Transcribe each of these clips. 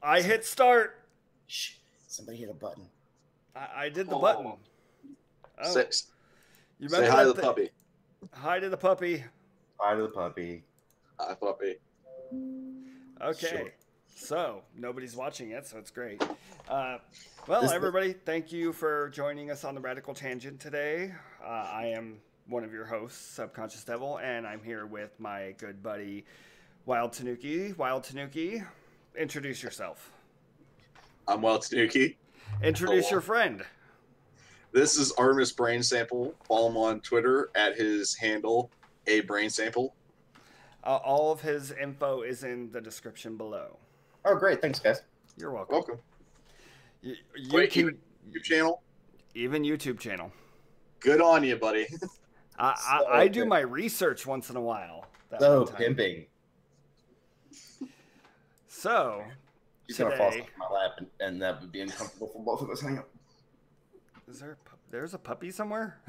I hit start. Shh. Somebody hit a button. I did the button. Oh. 6. You Say hi to the puppy. Hi to the puppy. Hi to the puppy. Hi, puppy. Okay. Sure. So, nobody's watching it, so it's great. Well, everybody, thank you for joining us on the Radical Tangent today. I am one of your hosts, Subconscious Devil, and I'm here with my good buddy, Wild Tanuki. Wild Tanuki, introduce yourself. I'm Wild Tanuki. Introduce your friend. This is Artemis Brain Sample. Follow him on Twitter at his handle, A Brain Sample. All of his info is in the description below. Oh, great. Thanks, guys. You're welcome. Welcome. You can YouTube channel? Even YouTube channel. Good on you, buddy. I do my research once in a while. So pimping. So She's gonna fall asleep in my lap, and that would be uncomfortable for both of us. Hang on. Is there's a puppy somewhere?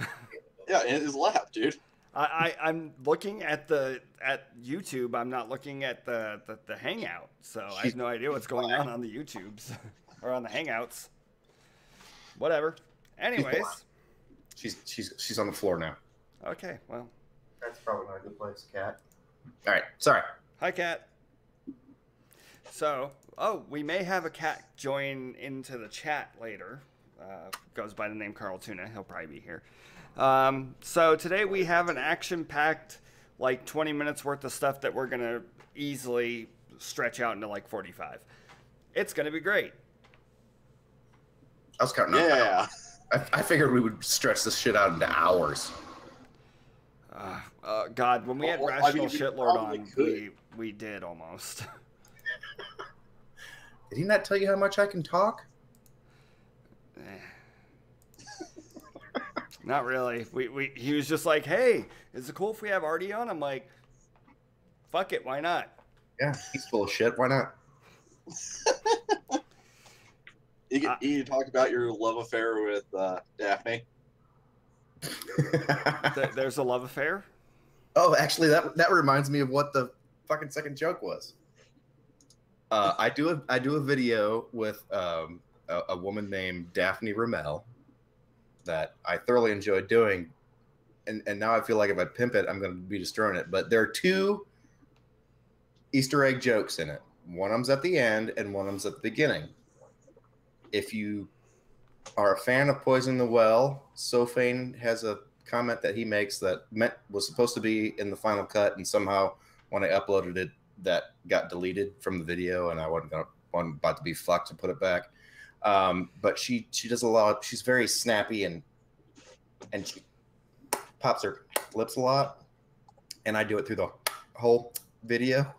Yeah, in his lap, dude. I'm looking at YouTube. I'm not looking at the Hangout, so I have no idea what's going on the YouTubes or on the Hangouts. Whatever. Anyways, she's on the floor now. Okay, well, that's probably not a good place, Cat. All right, sorry. Hi, Cat. So, we may have a cat join into the chat later. Goes by the name Carl Tuna. He'll probably be here. So today we have an action-packed, like 20 minutes worth of stuff that we're going to easily stretch out into like 45. It's going to be great. I was counting on that. I figured we would stretch this shit out into hours. God, when we had Rational Shitlord on, we did almost. Did he not tell you how much I can talk? Not really. He was just like, "Hey, is it cool if we have Artie on?" I'm like, "Fuck it, why not?" Yeah, he's full of shit. Why not? You can talk about your love affair with Daphne. There's a love affair? Oh, actually, that reminds me of what the fucking second joke was. I do a video with a woman named Daphne Ramel that I thoroughly enjoy doing, and now I feel like if I pimp it, I'm going to be destroying it. But there are 2 Easter egg jokes in it. One of them's at the end, and one of them's at the beginning. If you are a fan of Poison the Well, Sofane has a comment that he makes that was supposed to be in the final cut, and somehow when I uploaded it, that got deleted from the video, and I wasn't about to be fucked to put it back. But she does a lot. She's very snappy and she pops her lips a lot, and I do it through the whole video.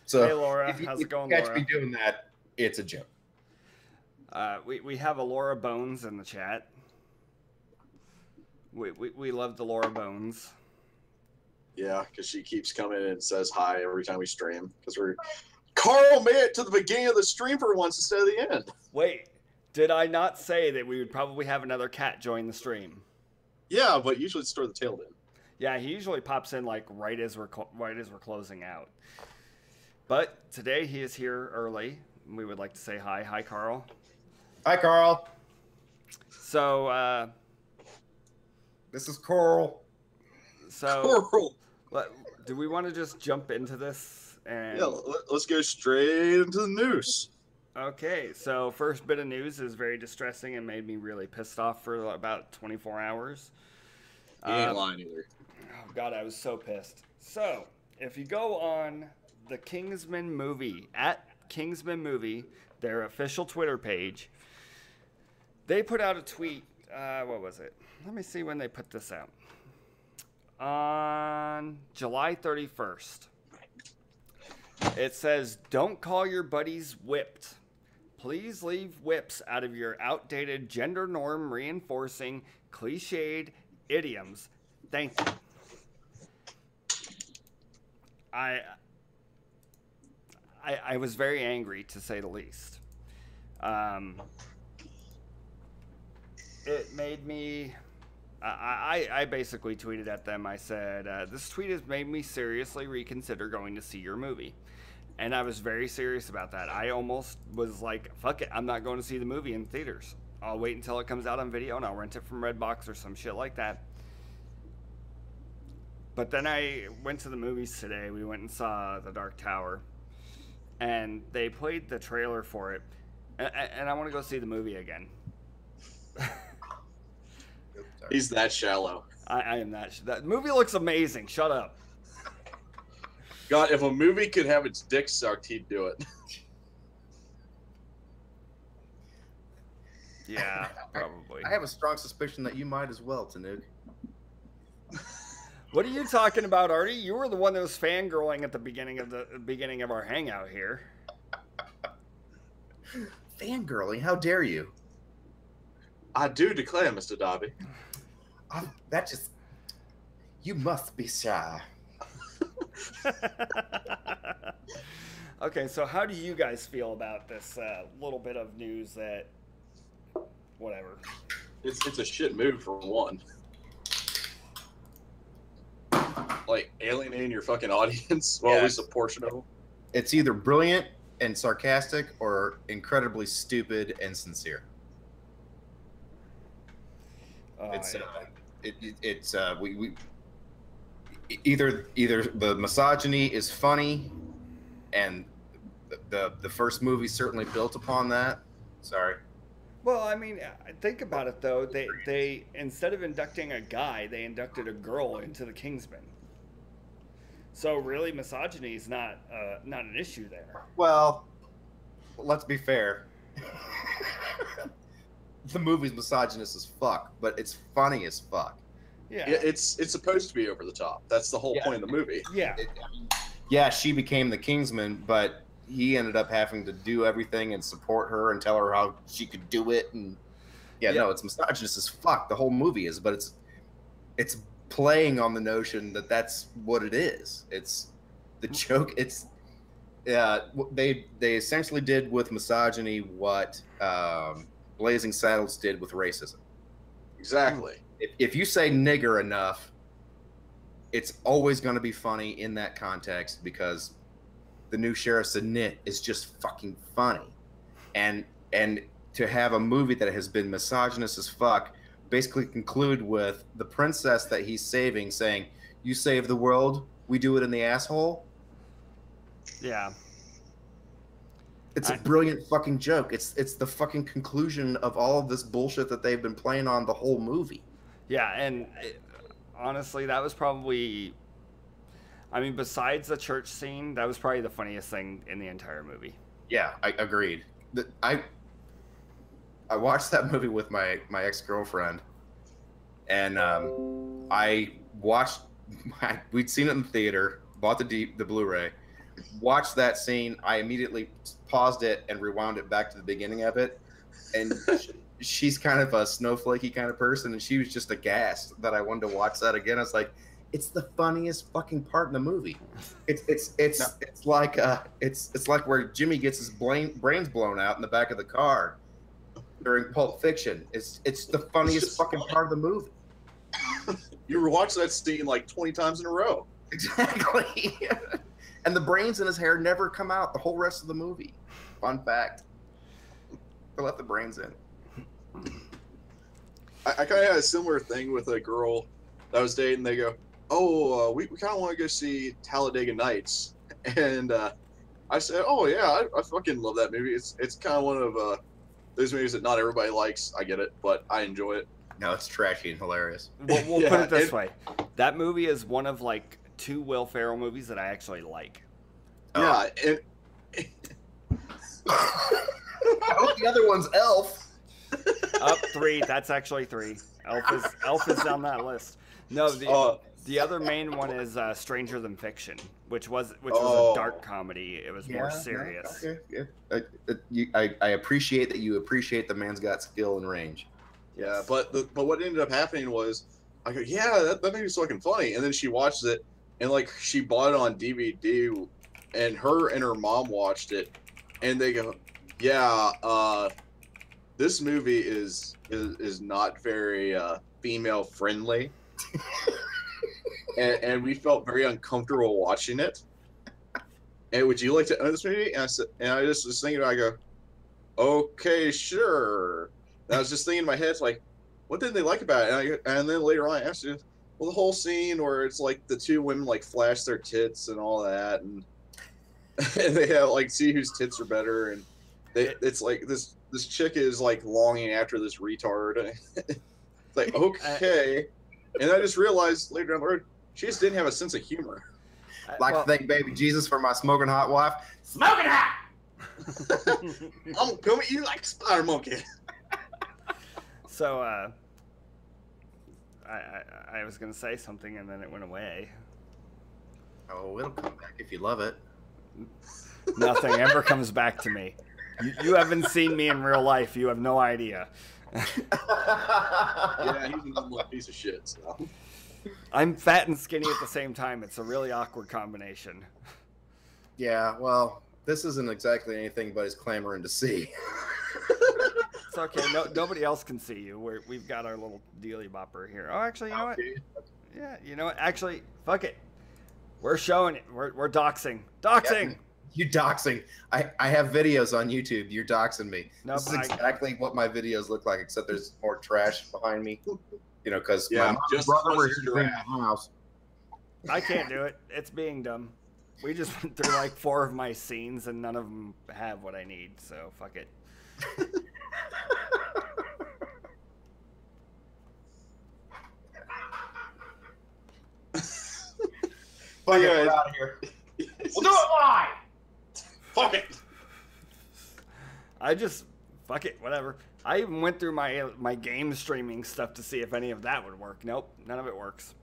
So hey Laura, how's it going, Laura? Laura? Catch me doing that, it's a joke. We have a Laura Bones in the chat. We love the Laura Bones. Yeah, because she keeps coming and says hi every time we stream. Because Carl made it to the beginning of the stream for once instead of the end. Wait, did I not say that we would probably have another cat join the stream? Yeah, but usually it's toward the tail end. Yeah, he usually pops in like right as we're closing out. But today he is here early. We would like to say hi. Hi, Carl. Hi, Carl. So, this is Carl. So, do we want to just jump into this? And yeah, let's go straight into the news. Okay, so first bit of news is very distressing and made me really pissed off for about 24 hours. You ain't lying either. Oh, God, I was so pissed. So, if you go on the Kingsman movie, at Kingsman Movie, their official Twitter page, they put out a tweet. What was it? Let me see when they put this out. On July 31st. It says, "Don't call your buddies whipped. Please leave whips out of your outdated gender norm reinforcing cliched idioms. Thank you." I was very angry, to say the least. It made me I basically tweeted at them. I said, this tweet has made me seriously reconsider going to see your movie. And I was very serious about that. I almost was like, fuck it, I'm not going to see the movie in theaters. I'll wait until it comes out on video and I'll rent it from Redbox or some shit like that. But then I went to the movies today. We went and saw The Dark Tower. And they played the trailer for it. And I want to go see the movie again. He's that shallow. I am that. That movie looks amazing. Shut up. God, if a movie could have its dick sucked, he'd do it. Yeah, probably. I have a strong suspicion that you might as well, Tanuk. What are you talking about, Artie? You were the one that was fangirling at the beginning of our hangout here. Fangirling? How dare you? I do declare, Mr. Darby. That just... You must be shy. Okay, so how do you guys feel about this little bit of news that... Whatever. It's a shit move for one. Like, alienating your fucking audience, well, at least a portion of them. It's either brilliant and sarcastic or incredibly stupid and sincere. Either the misogyny is funny, and the first movie certainly built upon that. Sorry. Well, I mean, think about it though. They instead of inducting a guy, they inducted a girl into the Kingsmen. So really, misogyny is not an issue there. Well, let's be fair. The movie's misogynist as fuck, but it's funny as fuck. Yeah, it's supposed to be over the top. That's the whole point of the movie. Yeah. Yeah, she became the Kingsman, but he ended up having to do everything and support her and tell her how she could do it. And no, it's misogynist as fuck. The whole movie is, but it's playing on the notion that that's what it is. It's the joke. It's they essentially did with misogyny what Blazing Saddles did with racism. Exactly. If you say nigger enough, it's always going to be funny in that context because the new Sheriff's a Nit is just fucking funny. And to have a movie that has been misogynist as fuck basically conclude with the princess that he's saving saying, "You save the world, we do it in the asshole." Yeah. It's a brilliant fucking joke. It's the fucking conclusion of all of this bullshit that they've been playing on the whole movie. Yeah, and honestly, that was probably... I mean, besides the church scene, that was probably the funniest thing in the entire movie. Yeah, I agreed. I watched that movie with my ex-girlfriend, and I watched... We'd seen it in the theater, bought the Blu-ray, watched that scene. I immediately paused it and rewound it back to the beginning of it, and she's kind of a snowflakey kind of person, and she was just aghast that I wanted to watch that again. I was like, it's the funniest fucking part in the movie. It's like where Jimmy gets his brains blown out in the back of the car during Pulp Fiction. It's the funniest fucking part of the movie. You rewatch that scene like 20 times in a row. Exactly. And the brains in his hair never come out the whole rest of the movie. Fun fact. They let the brains in. I kind of had a similar thing with a girl that I was dating. They go, "Oh, we kind of want to go see Talladega Nights," and I said, "Oh yeah, I fucking love that movie. It's kind of one of those movies that not everybody likes. I get it, but I enjoy it." No, it's trashy and hilarious. We'll put it this way: that movie is one of like 2 Will Ferrell movies that I actually like. Yeah, I hope the other one's Elf. Up 3. That's actually 3. Elf is on that list. No, the other main one is Stranger Than Fiction, which was a dark comedy. It was more serious. Okay, yeah. I appreciate that you appreciate the man's got skill and range. Yeah, but what ended up happening was I go, yeah, that movie's fucking funny, and then she watched it, and like she bought it on DVD, and her and her mom watched it, and they go, yeah, this movie is not very female friendly. and we felt very uncomfortable watching it. And would you like to own this movie? And I just was thinking, I go, okay, sure. And I was just thinking in my head, like, what did they like about it? And then later on, I asked you, well, the whole scene where it's like the two women like flash their tits and all that, and they have like see whose tits are better, and it's like this chick is like longing after this retard. It's like, okay. And I just realized later down the road, she just didn't have a sense of humor. To thank baby Jesus for my smoking hot wife. Smoking hot! I'm gonna come at you like a spider monkey. So, I was gonna say something and then it went away. Oh, it'll come back if you love it. Nothing ever comes back to me. You haven't seen me in real life. You have no idea. Yeah, he's an unlucky piece of shit. So. I'm fat and skinny at the same time. It's a really awkward combination. Yeah, well, this isn't exactly anything but his clamoring to see. It's okay. Nobody else can see you. We've got our little dealy bopper here. Oh, actually, you know what? Yeah, you know what? Actually, fuck it. We're showing it. We're doxing. Doxing! Yeah, you doxing. I have videos on YouTube. You're doxing me. Nope, this is exactly what my videos look like, except there's more trash behind me. You know, because yeah, my brother over here in the house. I can't do it. It's being dumb. We just went through like 4 of my scenes, and none of them have what I need, so fuck it. Fuck it, we're out of here. We'll do it live! Fuck it! Fuck it, whatever. I even went through my game streaming stuff to see if any of that would work. Nope, none of it works.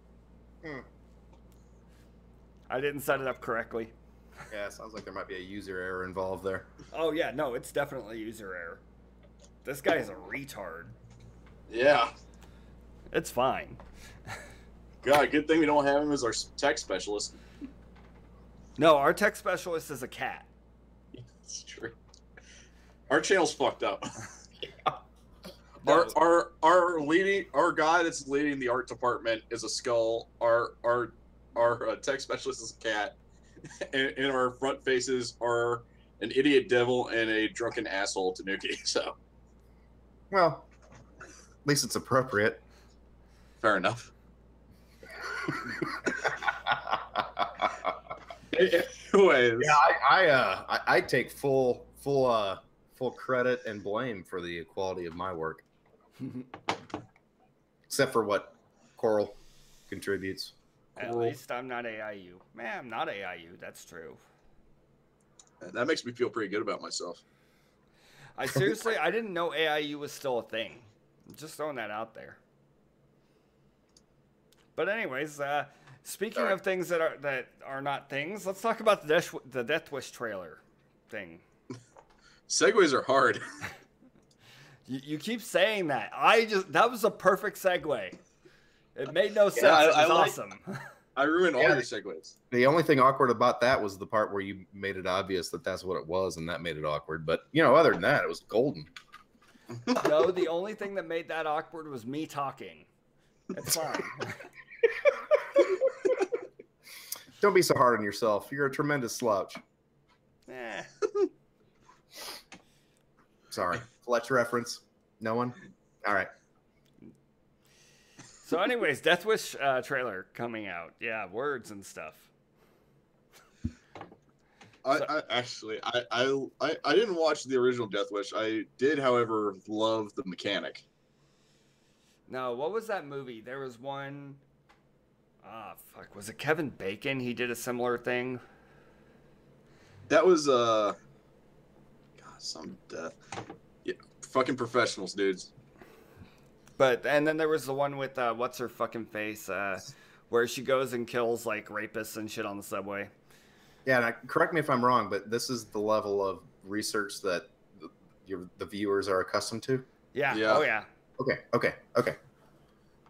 I didn't set it up correctly. Yeah, it sounds like there might be a user error involved there. Oh yeah, no, it's definitely user error. This guy is a retard. Yeah. It's fine. God, good thing we don't have him as our tech specialist. No, our tech specialist is a cat. It's true. Our channel's fucked up. No. Our guy that's leading the art department is a skull. Our tech specialist is a cat, and our front faces are an idiot devil and a drunken asshole Tanuki. So, well, at least it's appropriate. Fair enough. Anyways, yeah, I take full credit and blame for the quality of my work, except for what Coral contributes. At least I'm not AIU. Man, I'm not AIU. That's true. That makes me feel pretty good about myself. I didn't know AIU was still a thing. I'm just throwing that out there. But anyways, speaking of things that are not things, let's talk about the Death Wish trailer thing. Segues are hard. You keep saying that. That was a perfect segue. It made no sense. Yeah, it was awesome. I ruined all your segues. The only thing awkward about that was the part where you made it obvious that that's what it was, and that made it awkward. But, you know, other than that, it was golden. No, the only thing that made that awkward was me talking. It's fine. Don't be so hard on yourself. You're a tremendous slouch. Eh. Sorry. Fletch reference. No one? All right. So anyways, Death Wish trailer coming out. Yeah, words and stuff. I didn't watch the original Death Wish. I did, however, love the mechanic. No, what was that movie? There was one... fuck. Was it Kevin Bacon? He did a similar thing. That was, God, some death. Yeah, fucking professionals, dudes. And then there was the one with, what's her fucking face, where she goes and kills, like, rapists and shit on the subway. Yeah, and correct me if I'm wrong, but this is the level of research that the viewers are accustomed to? Yeah. Oh, yeah. Okay.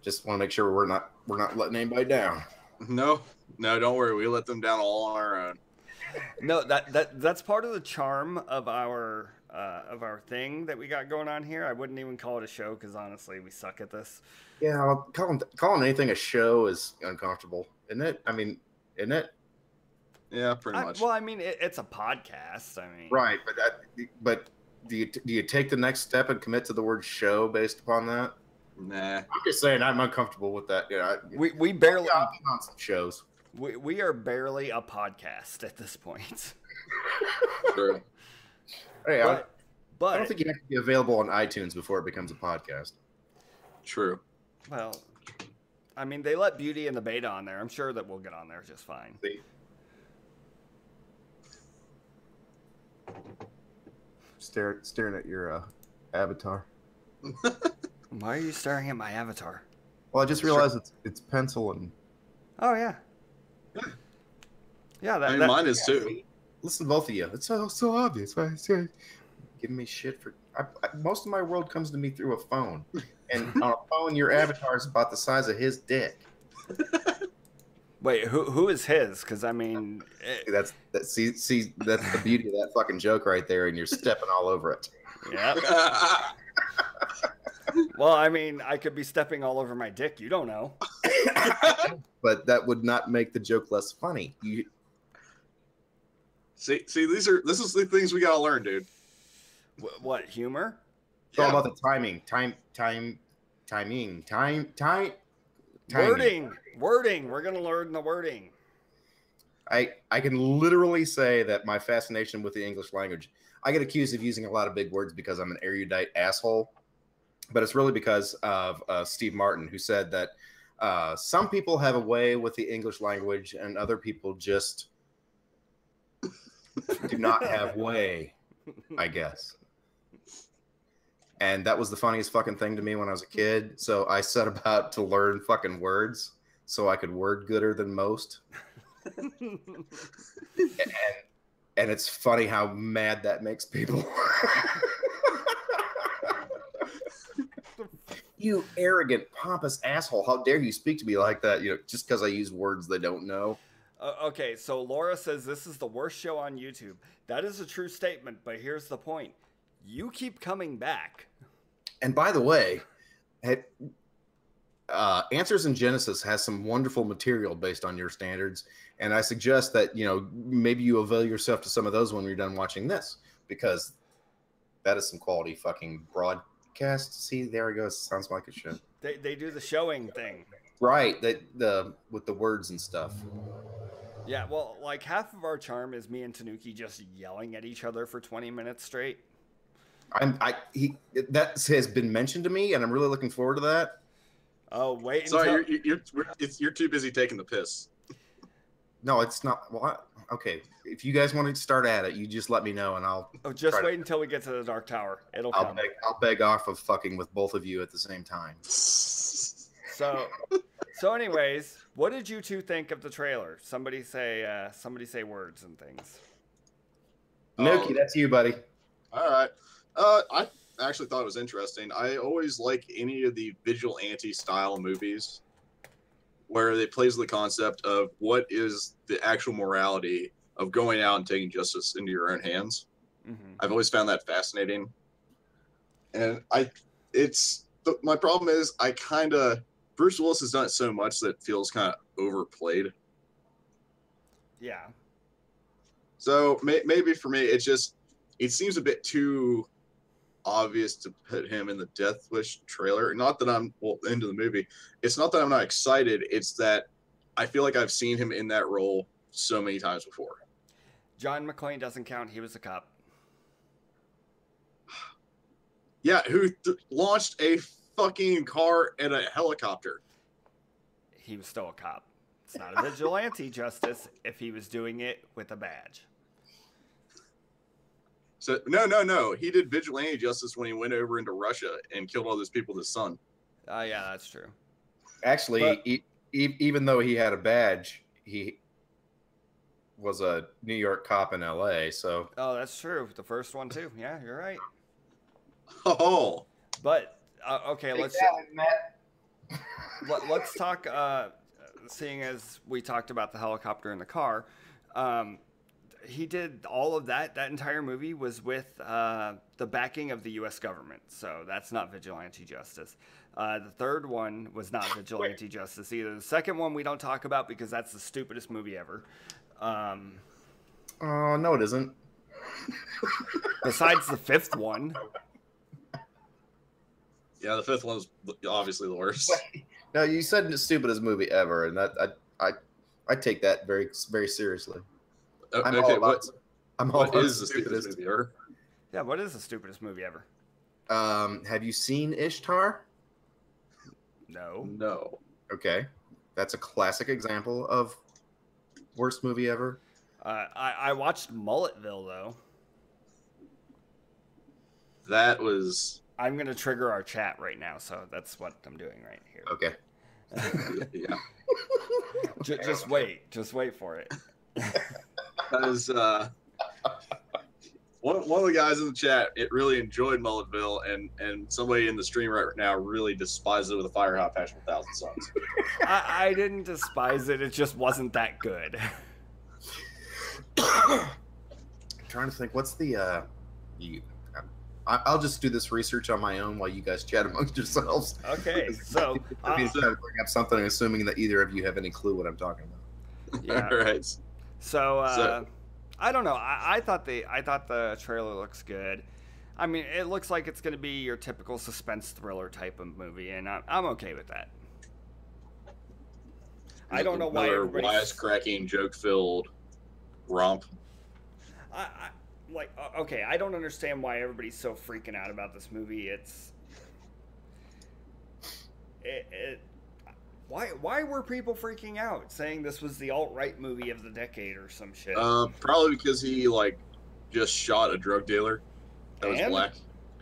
Just want to make sure we're not letting anybody down. No, don't worry. We let them down all on our own. No, that's part of the charm of our of our thing that we got going on here. I wouldn't even call it a show because honestly, we suck at this. Yeah, well, calling anything a show is uncomfortable, isn't it? I mean, isn't it? Yeah, pretty much. Well, I mean, it's a podcast. I mean, Right, but do you take the next step and commit to the word show based upon that? Nah. I'm just saying I'm uncomfortable with that. Yeah, we barely on some shows. We are barely a podcast at this point. True. Hey, but I don't think you have to be available on iTunes before it becomes a podcast. True. Well, I mean, they let Beauty and the Beta on there. I'm sure that we'll get on there just fine. See? Staring at your avatar. Why are you staring at my avatar? Well, I just realized it's pencil and. Oh yeah. Yeah, I mean, mine is too. Listen, both of you. It's so obvious. Why giving me shit for? Most of my world comes to me through a phone, and on a phone, your avatar is about the size of his dick. Wait, who is his? Because I mean, that's that's the beauty of that fucking joke right there, and you're stepping all over it. Yeah. Well, I mean, I could be stepping all over my dick. You don't know. But that would not make the joke less funny. See, this is the things we gotta learn, dude. What humor? It's all about the timing. Wording. We're gonna learn the wording. I can literally say that my fascination with the English language. I get accused of using a lot of big words because I'm an erudite asshole, but it's really because of Steve Martin, who said that some people have a way with the English language and other people just do not have way, I guess. And that was the funniest fucking thing to me when I was a kid. So I set about to learn fucking words so I could word gooder than most. And it's funny how mad that makes people. You arrogant, pompous asshole. How dare you speak to me like that? You know, just because I use words they don't know. Okay, so Laura says this is the worst show on YouTube. That is a true statement, but here's the point. You keep coming back. And by the way, Answers in Genesis has some wonderful material based on your standards. And I suggest that, you know, maybe you avail yourself to some of those when you're done watching this, because that is some quality fucking broadcast. See, there it goes. Sounds like it should. They do the showing thing. Right. With the words and stuff. Yeah, well, like half of our charm is me and Tanuki just yelling at each other for 20 minutes straight. That has been mentioned to me, and I'm really looking forward to that. Oh, wait. Sorry, you're too busy taking the piss. No, it's not. Well, okay. If you guys want to start at it, you just let me know, and I'll. Oh, just wait until we get to the Dark Tower. It'll come. I'll beg off of fucking with both of you at the same time. So anyways, what did you two think of the trailer? Somebody say words and things. Nuki, that's you, buddy. All right. I actually thought it was interesting. I always like any of the vigilante style movies where they plays the concept of what is the actual morality of going out and taking justice into your own hands. Mm-hmm. I've always found that fascinating. And my problem is Bruce Willis has done it so much that it feels kind of overplayed. Yeah. So maybe for me, it seems a bit too obvious to put him in the Death Wish trailer. Not that I'm into the movie. It's not that I'm not excited. It's that I feel like I've seen him in that role so many times before. John McClane doesn't count. He was a cop. Yeah, who launched a fucking car and a helicopter. He was still a cop. It's not a vigilante justice if he was doing it with a badge. So no. He did vigilante justice when he went over into Russia and killed all those people with his son. Yeah, that's true. Actually, even though he had a badge, he was a New York cop in L.A. So. Oh, that's true. The first one too. Yeah, you're right. Oh. But okay, let's talk. Seeing as we talked about the helicopter in the car, he did all of that. That entire movie was with the backing of the U.S. government. So that's not Vigilante Justice. The third one was not Vigilante Justice either. The second one we don't talk about because that's the stupidest movie ever. Oh, no, it isn't. Besides the fifth one. Yeah, the fifth one's obviously the worst. No, you said the stupidest movie ever, and that I take that very, very seriously. Okay, what is the stupidest movie ever? Yeah, what is the stupidest movie ever? Have you seen Ishtar? No. No. Okay, that's a classic example of worst movie ever. I watched Mulletville though. That was. I'm gonna trigger our chat right now, so that's what I'm doing right here. Okay. Yeah. Just wait for it. Because one of the guys in the chat, it really enjoyed Mulletville, and somebody in the stream right now really despises it with a fire hot passion of 1,000 suns. I didn't despise it. It just wasn't that good. I'm trying to think. What's the I'll just do this research on my own while you guys chat amongst yourselves. Okay, so I'm trying to bring up something, assuming that either of you have any clue what I'm talking about. yeah. All right. So I don't know. I thought the trailer looks good. I mean, it looks like it's going to be your typical suspense thriller type of movie, and I'm okay with that. I don't know why everybody's wisecracking, joke-filled romp. Okay, I don't understand why everybody's so freaking out about this movie. Why were people freaking out, saying this was the alt-right movie of the decade or some shit? Probably because he just shot a drug dealer that was black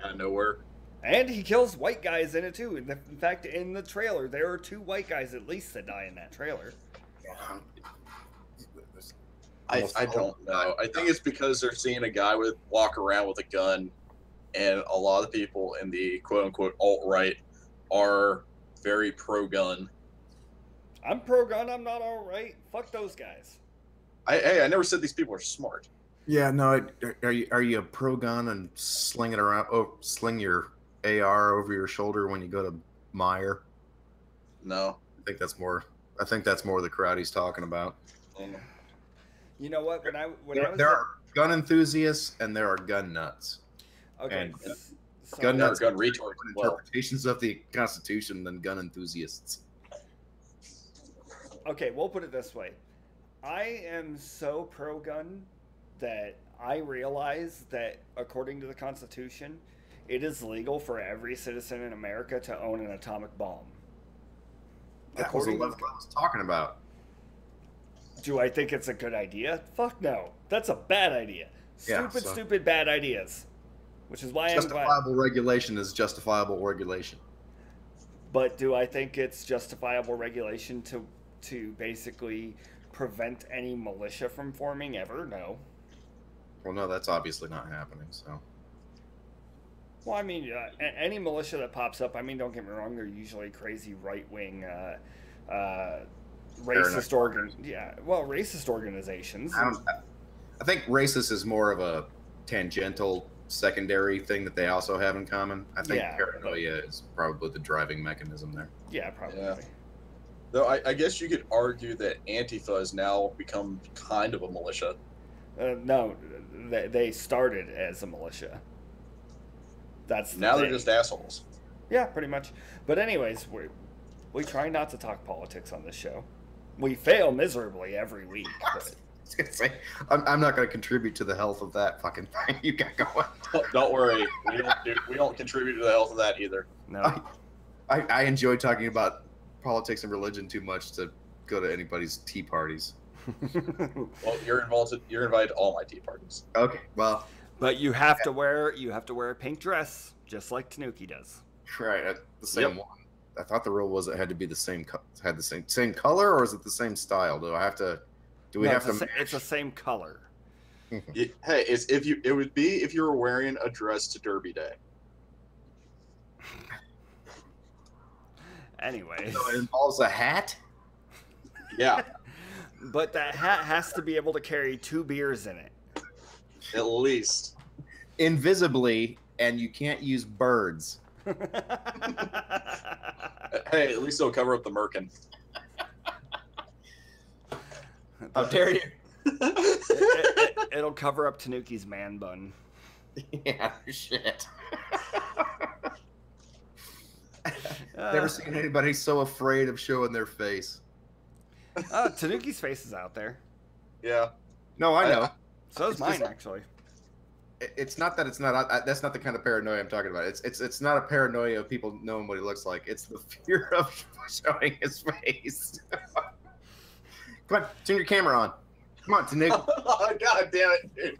out of nowhere. And he kills white guys in it too. In fact, in the trailer, there are 2 white guys at least that die in that trailer. I don't know. I think it's because they're seeing a guy walk around with a gun, and a lot of the people in the quote-unquote alt-right are very pro-gun. I'm pro-gun. I'm not alt-right. Fuck those guys. I never said these people are smart. Yeah, no. Are you a pro-gun and sling it around? Oh, sling your AR over your shoulder when you go to Meijer? No. I think that's more the crowd he's talking about. You know what? There are gun enthusiasts and there are gun nuts. Okay. And so gun nuts gun retards. Interpretations of the Constitution than gun enthusiasts. Okay, we'll put it this way. I am so pro-gun that I realize that according to the Constitution, it is legal for every citizen in America to own an atomic bomb. That was the level I was talking about. Do I think it's a good idea? Fuck no. That's a bad idea. Stupid bad ideas. Which is why justifiable regulation is justifiable regulation. But do I think it's justifiable regulation to basically prevent any militia from forming ever? No. Well, no, that's obviously not happening, so. Well, I mean, any militia that pops up, I mean, don't get me wrong, they're usually crazy right-wing racist organizations. I think racist is more of a tangential secondary thing that they also have in common. I think paranoia is probably the driving mechanism there. Yeah, probably. Yeah. Though I guess you could argue that Antifa has now become kind of a militia. No, they started as a militia. They're just assholes. Yeah, pretty much. But anyways, we try not to talk politics on this show. We fail miserably every week. But... I was gonna say, I'm not going to contribute to the health of that fucking thing you got going. Don't worry, we don't contribute to the health of that either. No, I enjoy talking about politics and religion too much to go to anybody's tea parties. Well, you're invited to all my tea parties. Okay, well, but you have to wear a pink dress, just like Tanuki does. Right, the same one. I thought the rule was it had to be the same, had the same color, or is it the same style? Do I have to? Do we have to? It's the same color. Hey, it would be if you were wearing a dress to Derby Day. Anyway, so it involves a hat. Yeah. But that hat has to be able to carry 2 beers in it. At least. Invisibly, and you can't use birds. Hey, at least it'll cover up the merkin. How dare you? It'll cover up Tanuki's man bun. Yeah, shit. Never seen anybody so afraid of showing their face. Tanuki's face is out there. Yeah. No, I know. So is mine, actually. It's not that it's not. That's not the kind of paranoia I'm talking about. It's not a paranoia of people knowing what he looks like. It's the fear of showing his face. Come on, turn your camera on. Come on, Tanuki. God damn it, dude.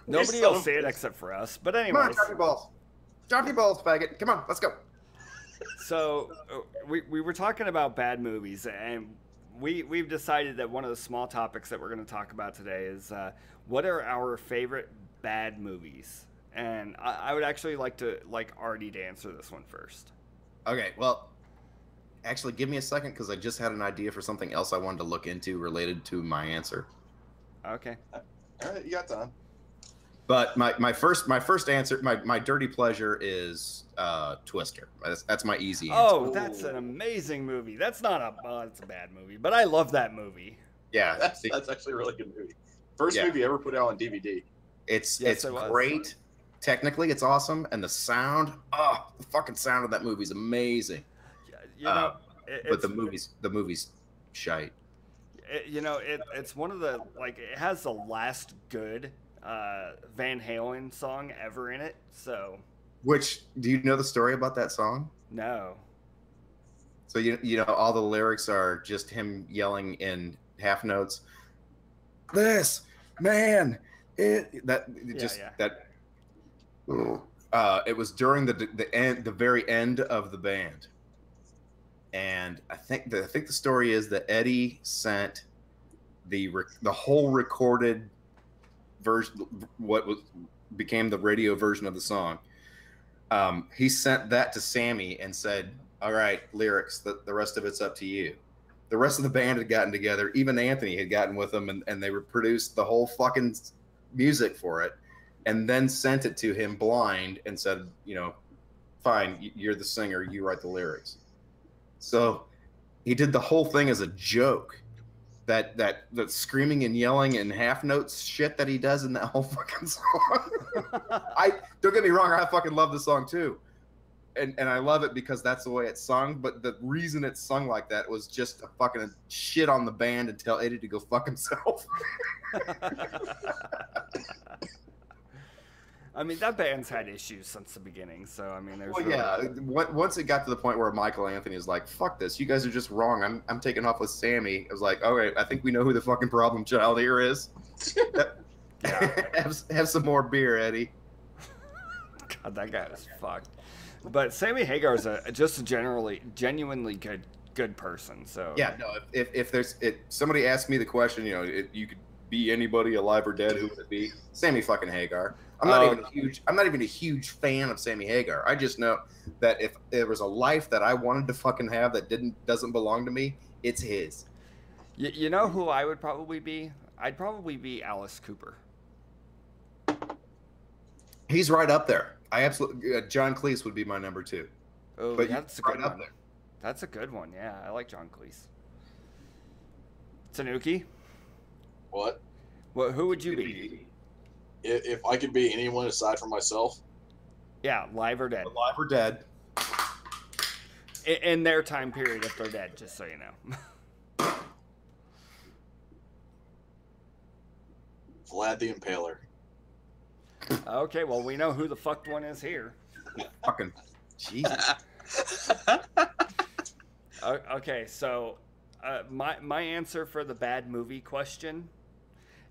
Nobody will see it except for us. But anyways. Come on, drop your balls. Drop your balls, faggot. Come on, let's go. So we were talking about bad movies, and we've decided that one of the small topics that we're going to talk about today is what are our favorite bad movies? And I would actually like Artie to answer this one first. Okay, well, actually, give me a second because I just had an idea for something else I wanted to look into related to my answer. Okay. All right, you got time. But my first answer, my dirty pleasure is Twister. That's my easy answer. Oh, that's an amazing movie. That's not it's a bad movie, but I love that movie. Yeah, that's actually a really good movie. First movie ever put out on DVD. It's it great. Technically, it's awesome, and the sound, the fucking sound of that movie is amazing. You know, but the movie's shite. It's one of the it has the last good Van Halen song ever in it. So, which do you know the story about that song? No. So you know all the lyrics are just him yelling in half notes. This man, it was during the very end of the band, and I think the story is that Eddie sent the whole recorded version, what became the radio version of the song. He sent that to Sammy and said, "All right, lyrics. The rest of it's up to you." The rest of the band had gotten together. Even Anthony had gotten with them, and they produced the whole fucking music for it, and then sent it to him blind and said, "Fine, you're the singer. You write the lyrics." So he did the whole thing as a joke. That screaming and yelling and half notes shit that he does in that whole fucking song. Don't get me wrong, I fucking love the song too. And I love it because that's the way it's sung, but the reason it's sung like that was just to fucking shit on the band and tell Eddie to go fuck himself. I mean, that band's had issues since the beginning, so I mean, there's. Well, yeah. Once it got to the point where Michael Anthony is like, "Fuck this, you guys are just wrong. I'm taking off with Sammy." I was like, "Okay, I think we know who the fucking problem child here is." have some more beer, Eddie. God, that guy was fucked. But Sammy Hagar is just a genuinely good person. So yeah, no. If somebody asked me the question, you could be anybody alive or dead, who would it be? Sammy fucking Hagar. I'm not even a huge fan of Sammy Hagar. I just know that if there was a life that I wanted to fucking have that doesn't belong to me, it's his. You know who I would probably be? I'd probably be Alice Cooper. He's right up there. I absolutely John Cleese would be my number 2. Oh, but that's a good one. That's a good one. Yeah, I like John Cleese. Tanuki? What? Who would you be? If I could be anyone aside from myself? Yeah, live or dead. Alive or dead. In their time period, if they're dead, just so you know. Vlad the Impaler. Okay, well, we know who the fucked one is here. Fucking Jesus. Okay, so my answer for the bad movie question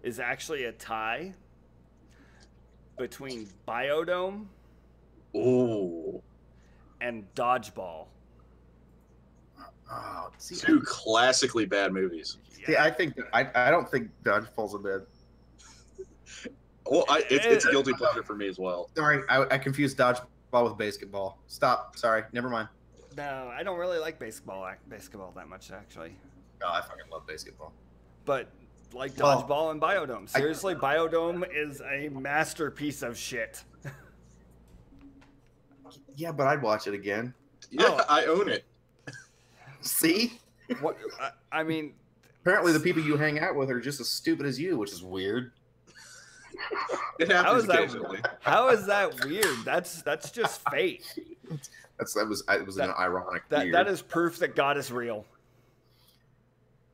is actually a tie between Biodome and Dodgeball. Oh, see, 2 classically bad movies. Yeah, I don't think Dodgeball's a bad. Well, it's a guilty pleasure for me as well. Sorry, I confused Dodgeball with basketball. Stop. Sorry, never mind. No, I don't really like basketball that much, actually. No, I fucking love basketball. but like Well, Dodgeball and Biodome. Seriously, Biodome is a masterpiece of shit. Yeah, but I'd watch it again. Yeah, Oh. I own it. See? What I mean, Apparently the people you hang out with are just as stupid as you, which is weird. It how happens is that? occasionally. How is that weird? That's just fate. It was an ironic weird. That is proof that God is real.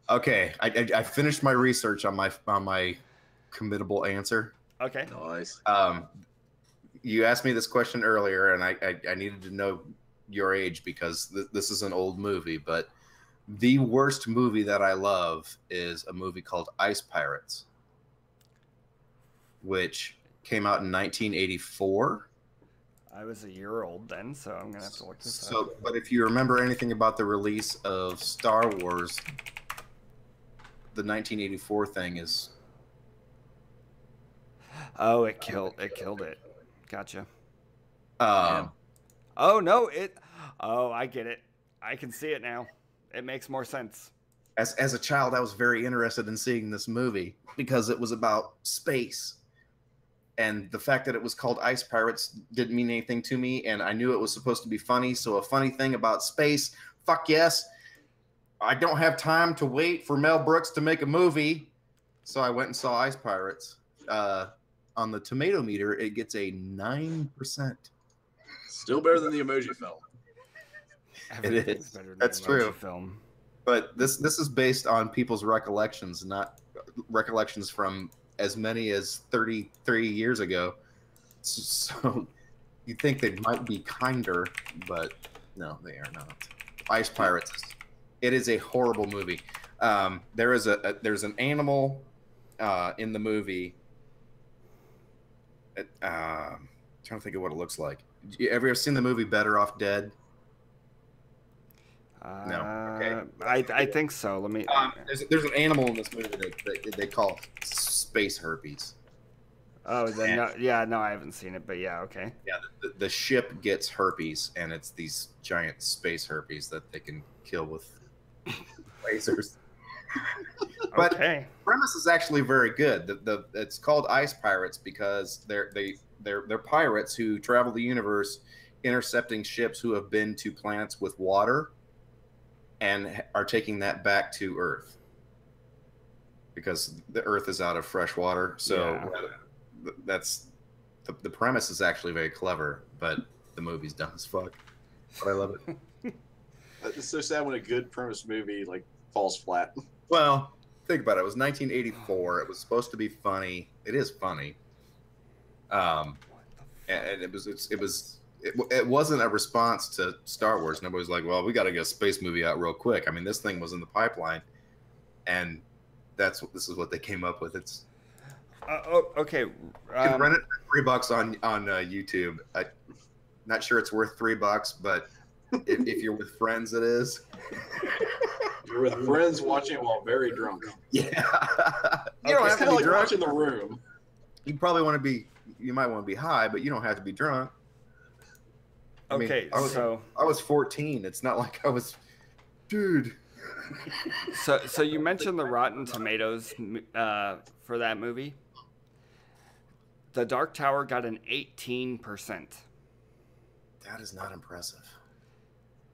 Okay, I finished my research on my committable answer. Okay. Nice. You asked me this question earlier, and I needed to know your age because this is an old movie. But the worst movie that I love is a movie called Ice Pirates, which came out in 1984. I was a year old then, so I'm gonna have to look this up. But if you remember anything about the release of Star Wars, the 1984 thing is. Oh, it killed it. Gotcha. Um, Oh, I get it. I can see it now. It makes more sense. as a child, I was very interested in seeing this movie because it was about space. And the fact that it was called Ice Pirates didn't mean anything to me, and I knew it was supposed to be funny. So a funny thing about space, fuck yes. I don't have time to wait for Mel Brooks to make a movie, so I went and saw Ice Pirates. On the tomato meter, it gets a 9%. Still better than the Emoji Film. Everything's is. better than That's the true. Emoji Film. But this is based on people's recollections, not recollections from as many as 33 years ago. So you think they might be kinder, but no, they are not. Ice Pirates. It is a horrible movie. There's an animal in the movie. Trying to think of what it looks like. You ever seen the movie Better Off Dead? No. Okay. I think so. Let me. There's an animal in this movie that they call space herpes. Oh, then no, I haven't seen it, but yeah, okay. Yeah, the ship gets herpes, and it's these giant space herpes that they can kill with lasers. But Okay. the premise is actually very good. It's called Ice Pirates because they're pirates who travel the universe, intercepting ships who have been to planets with water, and are taking that back to Earth because the Earth is out of fresh water. So that's the premise is actually very clever, but the movie's dumb as fuck. But I love it. It's so sad when a good premise movie like falls flat. Well, think about it. It was 1984. It was supposed to be funny. It is funny. And it wasn't a response to Star Wars. Nobody was like, well, we got to get a space movie out real quick. I mean, this thing was in the pipeline, and this is what they came up with. It's okay. you can rent it for $3 on YouTube. I'm not sure it's worth $3, but if you're with friends, it is. You're with friends watching it while very drunk. Yeah. You don't It's have to kind of be like drunk. watching The Room. You probably want to be. You might want to be high, but you don't have to be drunk. I mean, Okay, I was 14. It's not like I was, dude. So you mentioned the Rotten Tomatoes for that movie. The Dark Tower got an 18%. That is not impressive.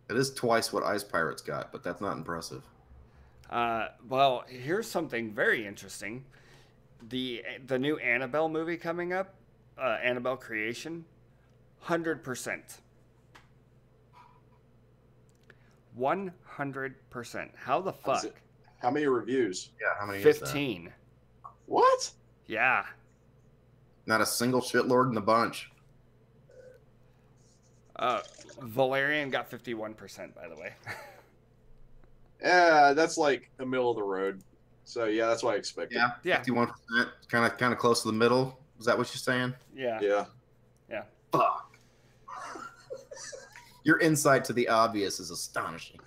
It is twice what Ice Pirates got, but that's not impressive. Well, here's something very interesting. The new Annabelle movie coming up, Annabelle Creation, 100%. 100%. How the fuck? How many reviews? Yeah, how many? Is 15. What? Yeah. Not a single shitlord in the bunch. Valerian got 51%, by the way. Yeah, that's like a middle of the road. So yeah, that's what I expected. Yeah. 51%. Kind of close to the middle. Is that what you're saying? Yeah. Yeah. Fuck. Your insight to the obvious is astonishing.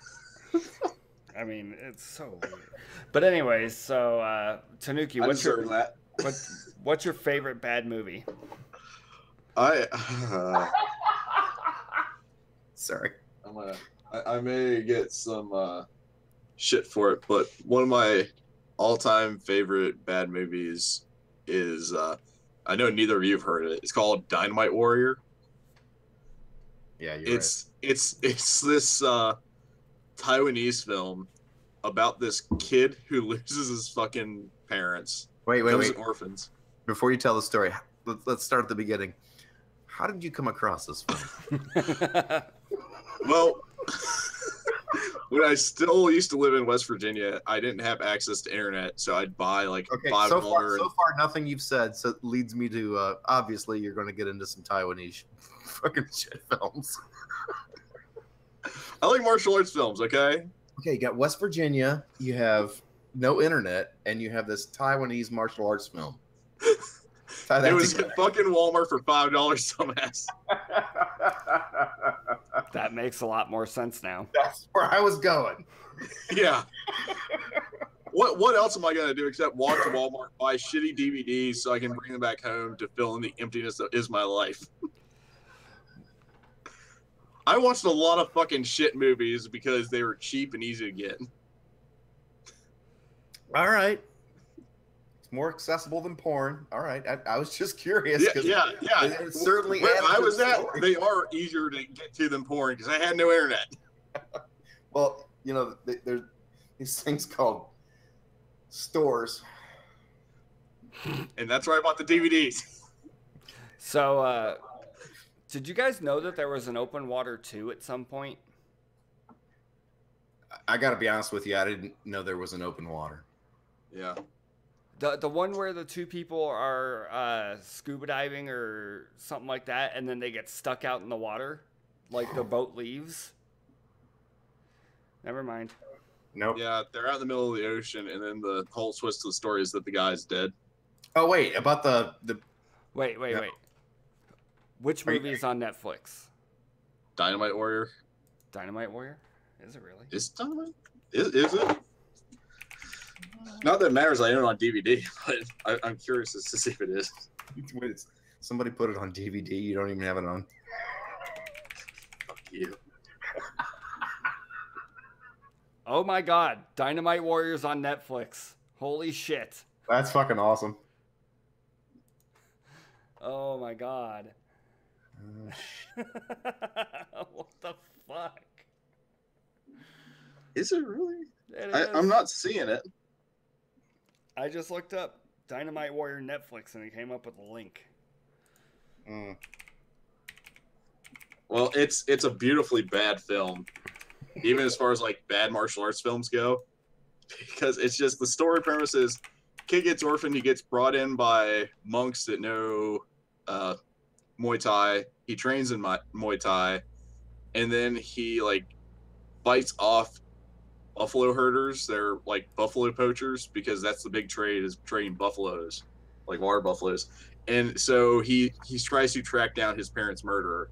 I mean, it's so weird. But anyways, so Tanuki, what's your favorite bad movie? Sorry. I may get some shit for it, but one of my all-time favorite bad movies is I know neither of you have heard of it. It's called Dynamite Warrior. Yeah, you're right. It's this Taiwanese film about this kid who loses his fucking parents. Wait. Orphans. Before you tell the story, let's start at the beginning. How did you come across this film? Well, when I still used to live in West Virginia, I didn't have access to internet, so I'd buy like $5. So far, nothing you've said leads me to obviously you're going to get into some Taiwanese fucking shit films. I like martial arts films. Okay, you got West Virginia, you have no internet, and you have this Taiwanese martial arts film. It was at fucking Walmart for $5, dumbass. That makes a lot more sense now. That's where I was going. Yeah. What else am I gonna do except walk to Walmart, buy shitty DVDs so I can bring them back home to fill in the emptiness that is my life? I watched a lot of fucking shit movies because they were cheap and easy to get. All right. It's more accessible than porn. All right. I was just curious. Yeah. It certainly. Where I was at, they are easier to get to than porn because I had no internet. Well, you know, there's these things called stores. And that's where I bought the DVDs. So, did you guys know that there was an Open Water 2 at some point? I got to be honest with you. I didn't know there was an Open Water. Yeah. The one where the two people are scuba diving or something like that, and then they get stuck out in the water, like the boat leaves. Never mind. Nope. Yeah, they're out in the middle of the ocean, and then the whole twist of the story is that the guy's dead. Oh wait, about the. Wait. Which movie is on Netflix? Dynamite Warrior. Dynamite Warrior? Is it really? Is Dynamite? Is it? Not that it matters. I own it on DVD, but I'm curious as to see if it is. Wait, somebody put it on DVD. You don't even have it on. Fuck you. Oh my God! Dynamite Warrior's on Netflix. Holy shit! That's fucking awesome. Oh my God. What the fuck? Is it really? It is. I'm not seeing it. I just looked up Dynamite Warrior Netflix and it came up with a link. Well, it's a beautifully bad film, even as far as like bad martial arts films go, because it's just the story premise is kid gets orphaned, he gets brought in by monks that know Muay Thai. He trains in Muay Thai, and then he like fights off buffalo herders. They're like buffalo poachers because that's the big trade is trading buffaloes, like water buffaloes. And so he tries to track down his parents' murderer,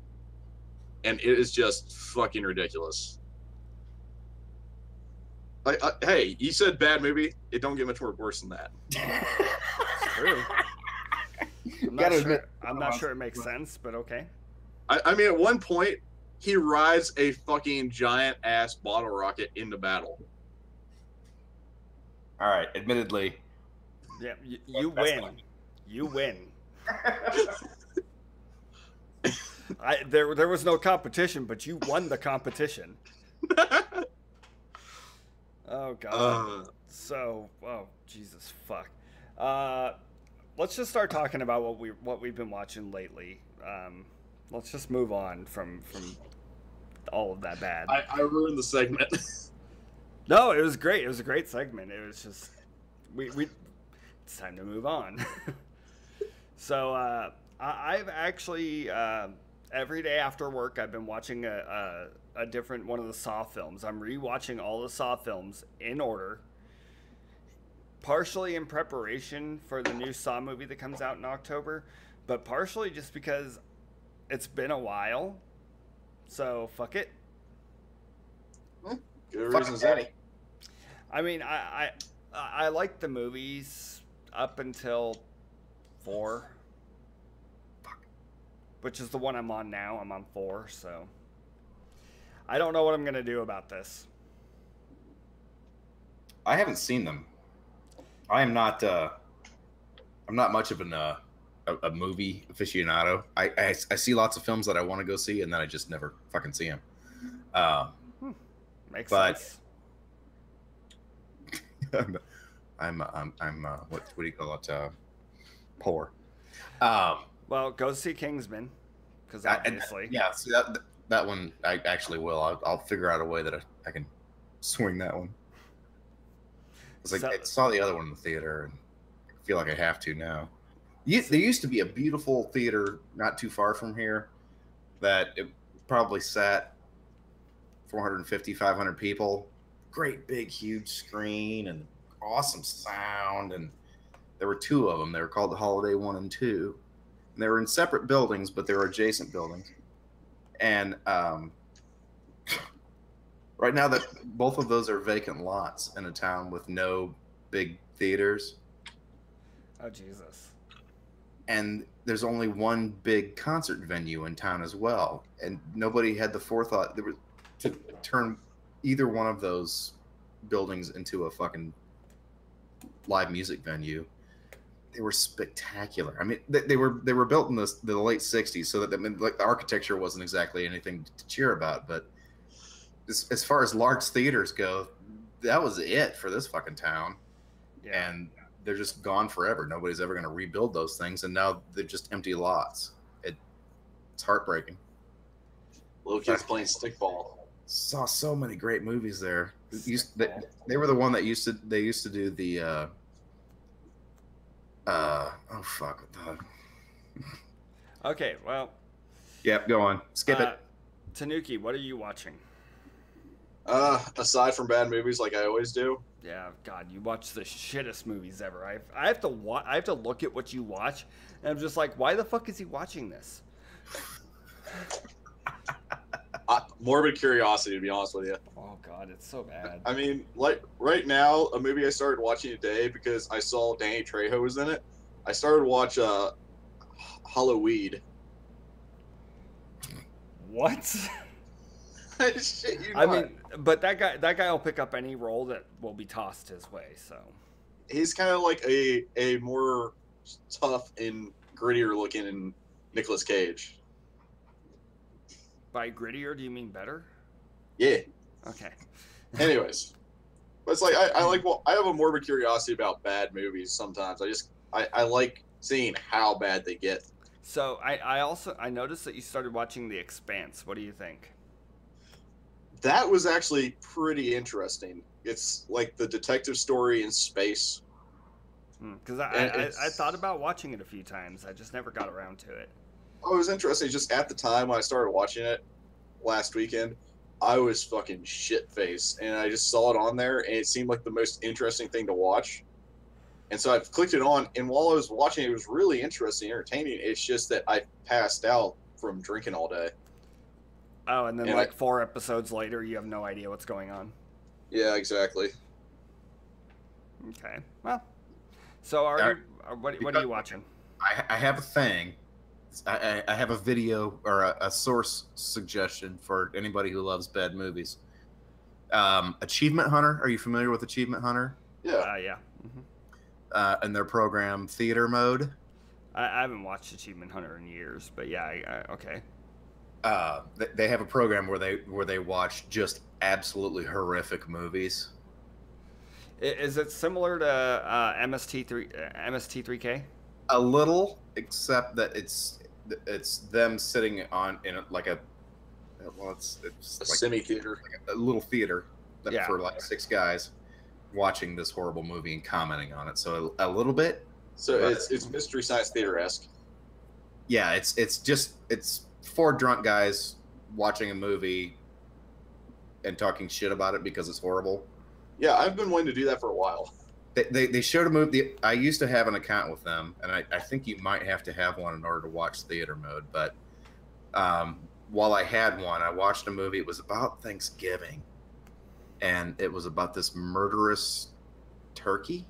and it is just fucking ridiculous. Like, hey, you said bad movie. It don't get much more worse than that. True. I'm not sure it makes sense, but okay. I mean, at one point, he rides a fucking giant ass bottle rocket into battle. All right, admittedly. Yeah, you win. You win. There was no competition, but you won the competition. Oh God. Oh Jesus fuck. Let's just start talking about what we've been watching lately. Let's just move on from all of that bad. I ruined the segment. No, it was great. It was a great segment. It was just we it's time to move on. So I've actually every day after work I've been watching a different one of the Saw films. I'm rewatching all the Saw films in order, partially in preparation for the new Saw movie that comes out in October, but partially just because it's been a while. So fuck it. Good reasons, Eddie. I mean, I like the movies up until 4, which is the one I'm on now. I'm on 4, so I don't know what I'm gonna do about this. I haven't seen them. I am not. I'm not much of a movie aficionado. I see lots of films that I want to go see, and then I just never fucking see them. Makes but sense. I'm what do you call it? Poor. Well, go see Kingsman, because obviously. Yeah, see that one I actually will. I'll figure out a way that I can swing that one. It's like I saw the other one in the theater, and I feel like I have to now. There used to be a beautiful theater not too far from here that it probably sat 450, 500 people. Great big, huge screen and awesome sound. And there were two of them. They were called the Holiday 1 and 2. And they were in separate buildings, but they were adjacent buildings. And right now, that both of those are vacant lots in a town with no big theaters. Oh, Jesus. And there's only one big concert venue in town as well. And nobody had the forethought to turn either one of those buildings into a fucking live music venue. They were spectacular. I mean, they were built in the late '60s, so that like the architecture wasn't exactly anything to cheer about. But as far as large theaters go, that was it for this fucking town. Yeah. And they're just gone forever. Nobody's ever going to rebuild those things, and now they're just empty lots. It's heartbreaking. Little kids playing stickball. Saw so many great movies there. They were the one that used to do the oh fuck. Okay, well. Yep, go on. Skip it. Tanuki, what are you watching? Aside from bad movies, like I always do. Yeah, God, you watch the shittest movies ever. I have to look at what you watch, and I'm just like, why the fuck is he watching this? Morbid curiosity, to be honest with you. Oh God, it's so bad. I mean, like right now, a movie I started watching today because I saw Danny Trejo was in it. I started to watch Halloween. What? Shit, I mean, but that guy will pick up any role that will be tossed his way. So he's kind of like a more tough and grittier looking Nicolas Cage. By grittier, do you mean better? Yeah. Okay. Anyways, but it's like I have a morbid curiosity about bad movies. Sometimes I like seeing how bad they get. So I noticed that you started watching The Expanse. What do you think? That was actually pretty interesting. It's like the detective story in space. Because I thought about watching it a few times. I just never got around to it. Oh, it was interesting. Just at the time when I started watching it last weekend, I was fucking shit-faced. And I just saw it on there, and it seemed like the most interesting thing to watch. And so I clicked it on, and while I was watching it, it was really interesting, entertaining. It's just that I passed out from drinking all day. Oh, and then 4 episodes later, you have no idea what's going on. Yeah, exactly. Okay. Well, so what are you watching? I have a thing. I have a video or a source suggestion for anybody who loves bad movies. Achievement Hunter. Are you familiar with Achievement Hunter? Yeah. Yeah. Mm-hmm. And their program Theater Mode. I haven't watched Achievement Hunter in years, but yeah, okay. They have a program where they watch just absolutely horrific movies. Is it similar to MST3K? A little, except that it's them sitting in like a it's a semi theater, like a little theater for like 6 guys watching this horrible movie and commenting on it. So a little bit. So it's Mystery Science Theater-esque. Yeah, it's 4 drunk guys watching a movie and talking shit about it because it's horrible. Yeah, I've been wanting to do that for a while. They showed a movie. I used to have an account with them, and I think you might have to have one in order to watch Theater Mode. But while I had one, I watched a movie. It was about Thanksgiving, and it was about this murderous turkey.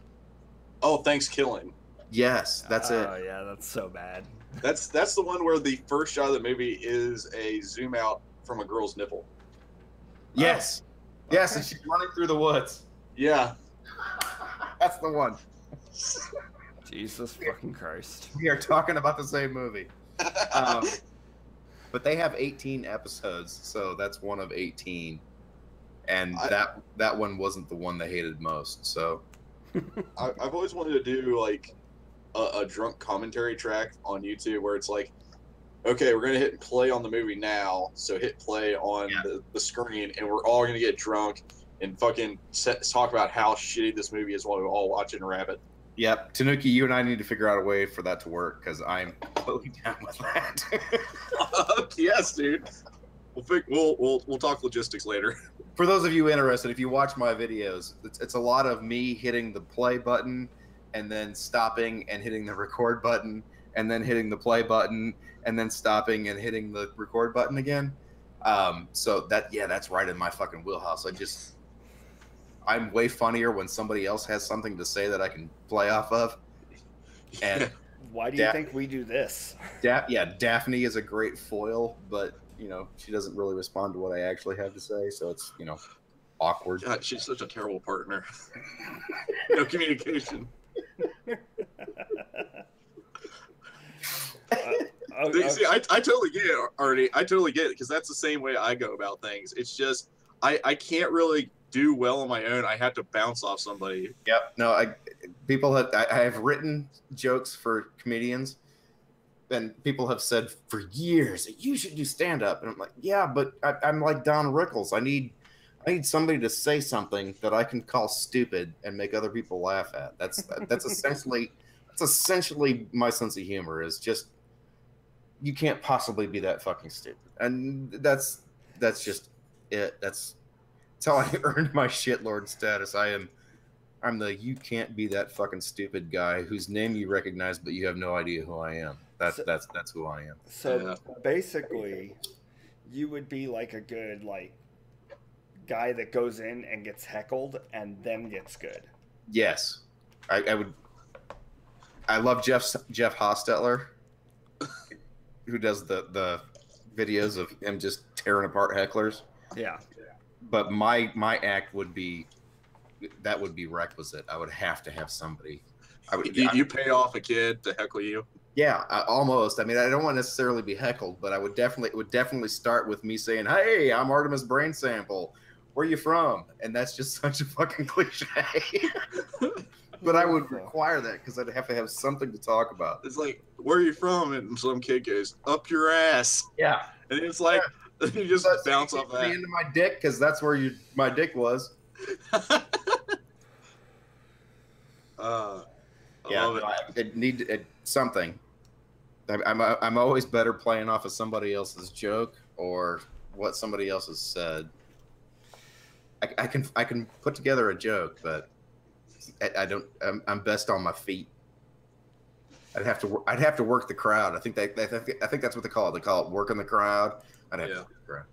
Oh, Thanksgiving. Yes, that's it. Oh yeah, that's so bad. That's the one where the first shot of the movie is a zoom out from a girl's nipple. Yes. Yes, and she's running through the woods. Yeah. That's the one. Jesus fucking Christ. We are talking about the same movie. But they have 18 episodes, so that's one of 18. And that one wasn't the one they hated most. So I've always wanted to do like a drunk commentary track on YouTube where it's like, okay, we're gonna hit play on the movie now, so hit play on the screen, and we're all gonna get drunk and fucking talk about how shitty this movie is while we're all watching Rabbit. Yep, Tanuki, you and I need to figure out a way for that to work because I'm totally down with that. Yes, dude. We'll talk logistics later. For those of you interested, if you watch my videos, it's a lot of me hitting the play button and then stopping and hitting the record button and then hitting the play button and then stopping and hitting the record button again. So that's right in my fucking wheelhouse. I'm way funnier when somebody else has something to say that I can play off of. And why do you think we do this? Daphne is a great foil, but she doesn't really respond to what I actually have to say, so it's awkward. God, she's such a terrible partner. No communication. See, I totally get it, Artie. I totally get it because that's the same way I go about things. It's just I can't really do well on my own. I have to bounce off somebody. Yep. No, I have written jokes for comedians, and people have said for years you should do stand up, and I'm like, yeah, but I'm like Don Rickles. I need somebody to say something that I can call stupid and make other people laugh at. That's essentially my sense of humor is just you can't possibly be that fucking stupid, and that's just it. That's how I earned my shitlord status. I'm the you can't be that fucking stupid guy whose name you recognize but you have no idea who I am. That's who I am. So basically, you would be like a good guy that goes in and gets heckled and then gets good. Yes, I would. I love Jeff Hostetler, who does the videos of him just tearing apart hecklers. Yeah. But my act would be requisite. I would have to have somebody. You pay off a kid to heckle you? Yeah, almost. I mean, I don't want to necessarily be heckled, but it would definitely start with me saying, "Hey, I'm Artemis Brain Sample. Where you from?" And that's just such a fucking cliche. But I would require that because I'd have to have something to talk about. It's like, "Where are you from?" And some kid goes, "Up your ass." Yeah. And it's like, you just bounce off that. Into my dick because that's where my dick was. I love it. Something. I'm always better playing off of somebody else's joke or what somebody else has said. I can put together a joke, but I don't. I'm best on my feet. I'd have to work the crowd. I think that's what they call it. They call it working the crowd. I'd have to work the crowd.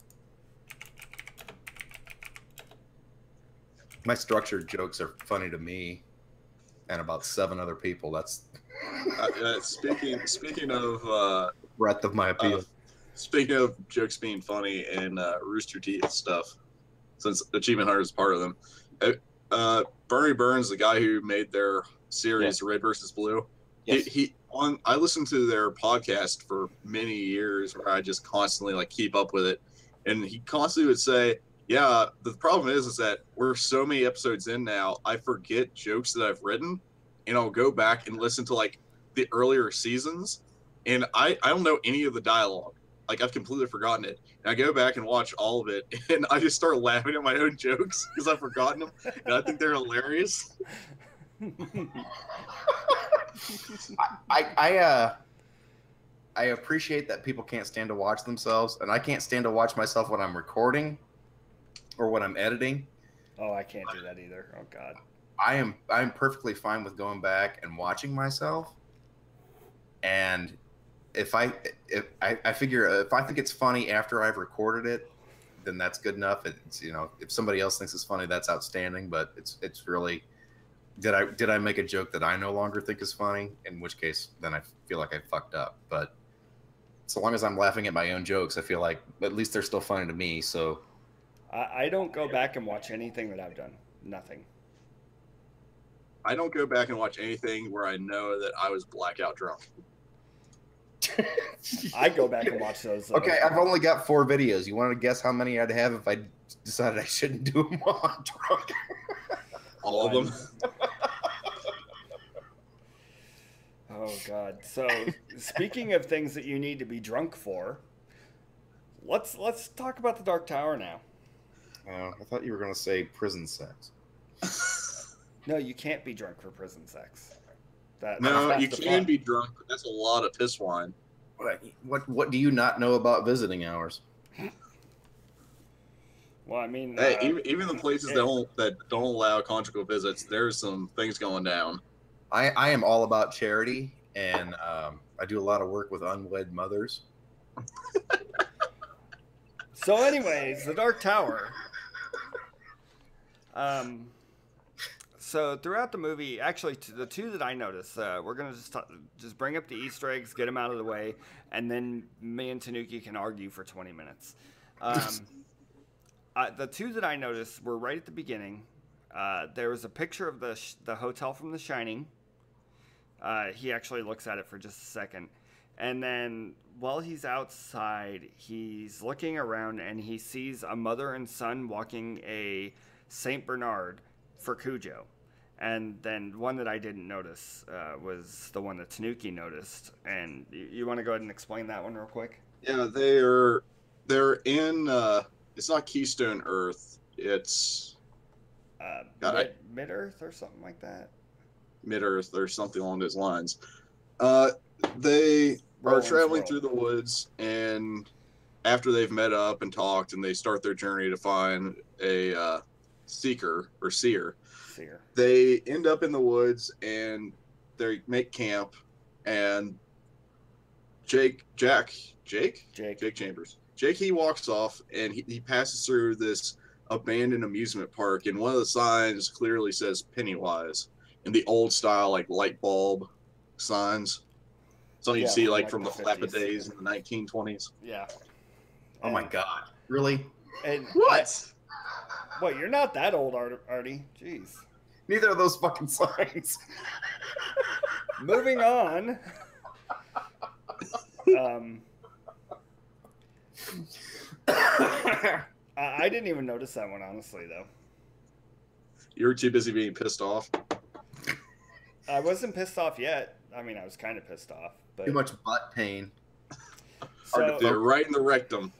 My structured jokes are funny to me, and about 7 other people. That's speaking of breadth of my appeal. Speaking of jokes being funny and Rooster Teeth stuff, since Achievement Hunter is part of them, Bernie Burns, the guy who made their series Red versus Blue, I listened to their podcast for many years where I just constantly keep up with it, and he constantly would say, "Yeah, the problem is that we're so many episodes in now, I forget jokes that I've written, and I'll go back and listen to the earlier seasons, and I don't know any of the dialogue. I've completely forgotten it. And I go back and watch all of it, and I just start laughing at my own jokes because I've forgotten them, and I think they're hilarious." I appreciate that people can't stand to watch themselves, and I can't stand to watch myself when I'm recording or when I'm editing. Oh, I can't do that either. Oh God. I'm perfectly fine with going back and watching myself, and if I figure if I think it's funny after I've recorded it, then that's good enough. It's if somebody else thinks it's funny, that's outstanding. But it's really did I make a joke that I no longer think is funny? In which case, then I feel like I fucked up. But so long as I'm laughing at my own jokes, I feel like at least they're still funny to me. So I don't go back and watch anything that I've done. Nothing. I don't go back and watch anything where I know that I was blackout drunk. I go back and watch those. Okay, I've only got 4 videos. You want to guess how many I'd have if I decided I shouldn't do them while I'm drunk? All of them. Oh God! So speaking of things that you need to be drunk for, let's talk about the Dark Tower now. I thought you were going to say prison sex. No, you can't be drunk for prison sex. No, you can be drunk, but that's a lot of piss wine. What do you not know about visiting hours? Well, I mean, hey, even the places that don't allow conjugal visits, there's some things going down. I am all about charity, and I do a lot of work with unwed mothers. So, anyways, the Dark Tower. So throughout the movie, actually, the 2 that I noticed, we're gonna just bring up the Easter eggs, get them out of the way, and then me and Tanuki can argue for 20 minutes. The 2 that I noticed were right at the beginning. There was a picture of the hotel from The Shining. He actually looks at it for just a second, and then while he's outside, he's looking around and he sees a mother and son walking a Saint Bernard for Cujo. And then one that I didn't notice was the one that Tanuki noticed. And you want to go ahead and explain that one real quick? Yeah, they're in. It's not Keystone Earth. It's Mid Earth or something like that. Mid Earth or something along those lines. They are traveling through the woods, and after they've met up and talked, and they start their journey to find a seeker or seer. They end up in the woods and they make camp, and Jake Chambers. He walks off and he passes through this abandoned amusement park, and one of the signs clearly says Pennywise in the old style, like light bulb signs. Something you see like from the Flappa days in the 1920s. Yeah. Oh my God. Really? And what? Well, you're not that old, Artie. Jeez. Neither of those fucking signs. Moving on. I didn't even notice that one, honestly, though. You were too busy being pissed off. I wasn't pissed off yet. I mean, I was kind of pissed off, but too much butt pain. Hard to do, right in the rectum.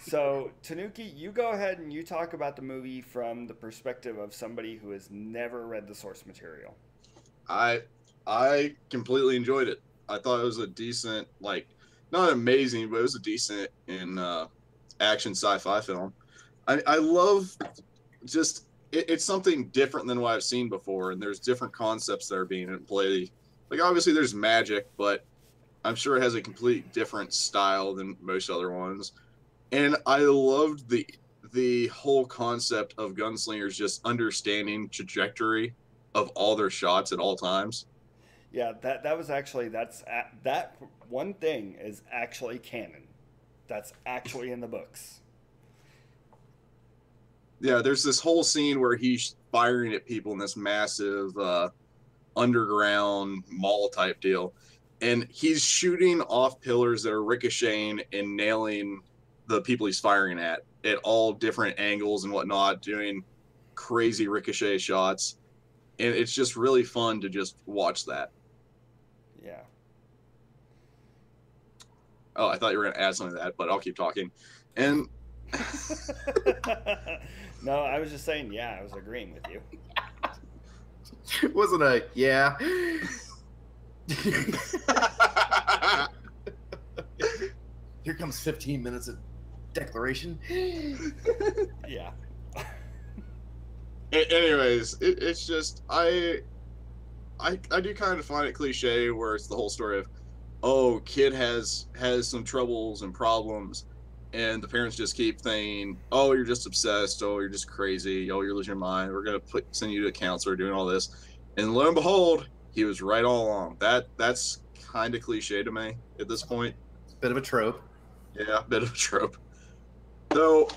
So, Tanuki, you go ahead and you talk about the movie from the perspective of somebody who has never read the source material. I completely enjoyed it. I thought it was a decent, like, not amazing, but it was a decent action sci-fi film. I love just it's something different than what I've seen before, and there's different concepts that are being played. Like, obviously there's magic, but I'm sure it has a complete different style than most other ones. And I loved the whole concept of gunslingers just understanding trajectory of all their shots at all times. Yeah, that was actually that one thing is actually canon. That's actually in the books. Yeah, there's this whole scene where he's firing at people in this massive underground mall type deal, and he's shooting off pillars that are ricocheting and nailing the people he's firing at all different angles and whatnot, doing crazy ricochet shots, and it's just really fun to just watch that. Yeah. Oh, I thought you were going to add something to that, but I'll keep talking. And no, I was just saying, yeah, I was agreeing with you. It wasn't a yeah. Here comes 15 minutes of declaration. Yeah. Anyways, it's just I do kind of find it cliche where it's the whole story of, oh, kid has some troubles and problems, and the parents just keep saying, oh, you're just obsessed, oh, you're just crazy, oh, you're losing your mind, we're gonna send you to a counselor, doing all this, and lo and behold, he was right all along. That's kind of cliche to me at this point. Bit of a trope. Yeah, a bit of a trope. Though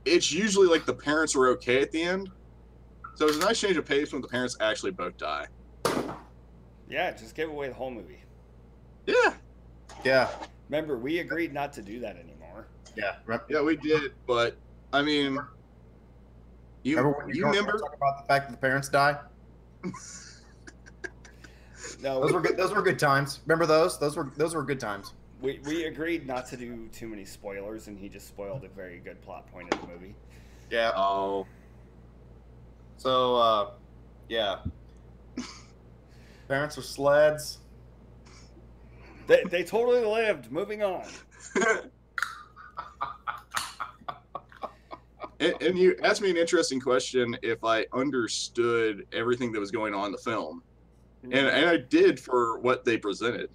it's usually like the parents were okay at the end, So it was a nice change of pace when the parents actually both die. Yeah, just give away the whole movie. Yeah. Yeah. Remember, we agreed not to do that anymore. Yeah. Yeah, we did, but I mean, Remember when you remember talk about the fact that the parents die? No, Those were good. Those were good times. Remember those? Those were good times. we agreed not to do too many spoilers, and he just spoiled a very good plot point of the movie. Yeah. Oh. So, yeah. Parents are sleds. They totally lived. Moving on. And you asked me an interesting question if I understood everything that was going on in the film. And I did for what they presented.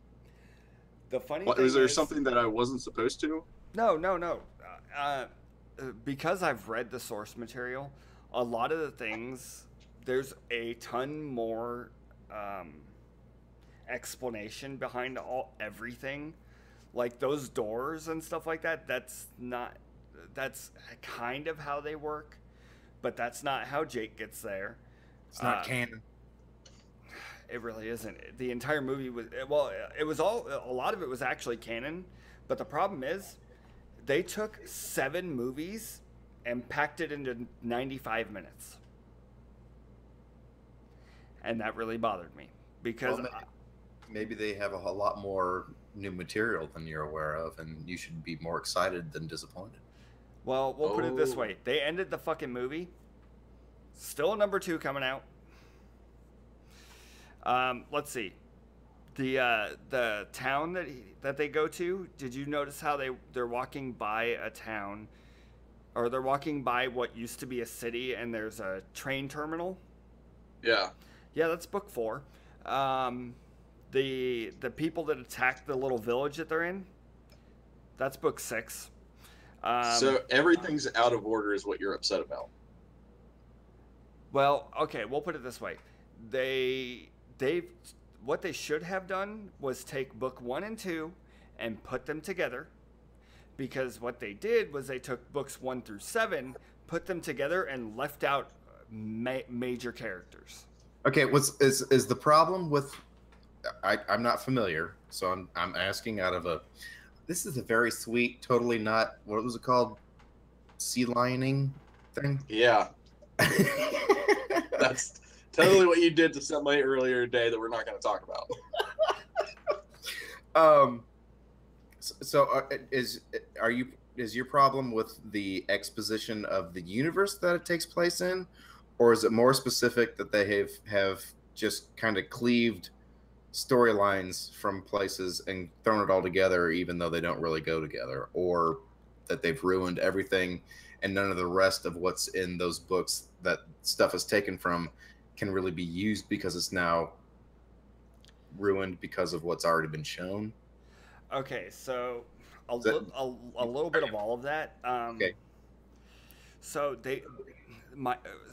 The funny thing was there is, something that I wasn't supposed to? No. Because I've read the source material, a lot of the things, there's a ton more explanation behind everything. Like those doors and stuff like that, that's kind of how they work, but that's not how Jake gets there. It's not canon. It really isn't. The entire movie was, well, it was all, a lot of it was actually canon, but the problem is they took 7 movies and packed it into 95 minutes. And that really bothered me because maybe they have a lot more new material than you're aware of, and you should be more excited than disappointed. Well, we'll put it this way. They ended the fucking movie. Still a number 2 coming out. Let's see. The town that they go to, did you notice how they're walking by a town, or they're walking by what used to be a city, and there's a train terminal? Yeah. Yeah, that's book 4. The people that attacked the little village that they're in, that's book 6. So everything's out of order is what you're upset about. Well, okay, we'll put it this way. What they should have done was take book 1 and 2 and put them together, because what they did was they took books 1 through 7, put them together, and left out major characters. Okay, is the problem with? I'm not familiar, so I'm asking out of a. This is a very sweet, totally not. What was it called? Sea lioning thing. Yeah. That's totally what you did to somebody earlier today that we're not going to talk about. Is your problem with the exposition of the universe that it takes place in, or is it more specific that they have just kind of cleaved storylines from places and thrown it all together, even though they don't really go together, or that they've ruined everything and none of the rest of what's in those books that stuff is taken from can really be used because it's now ruined because of what's already been shown? Okay, so a little bit of all of that. Okay. So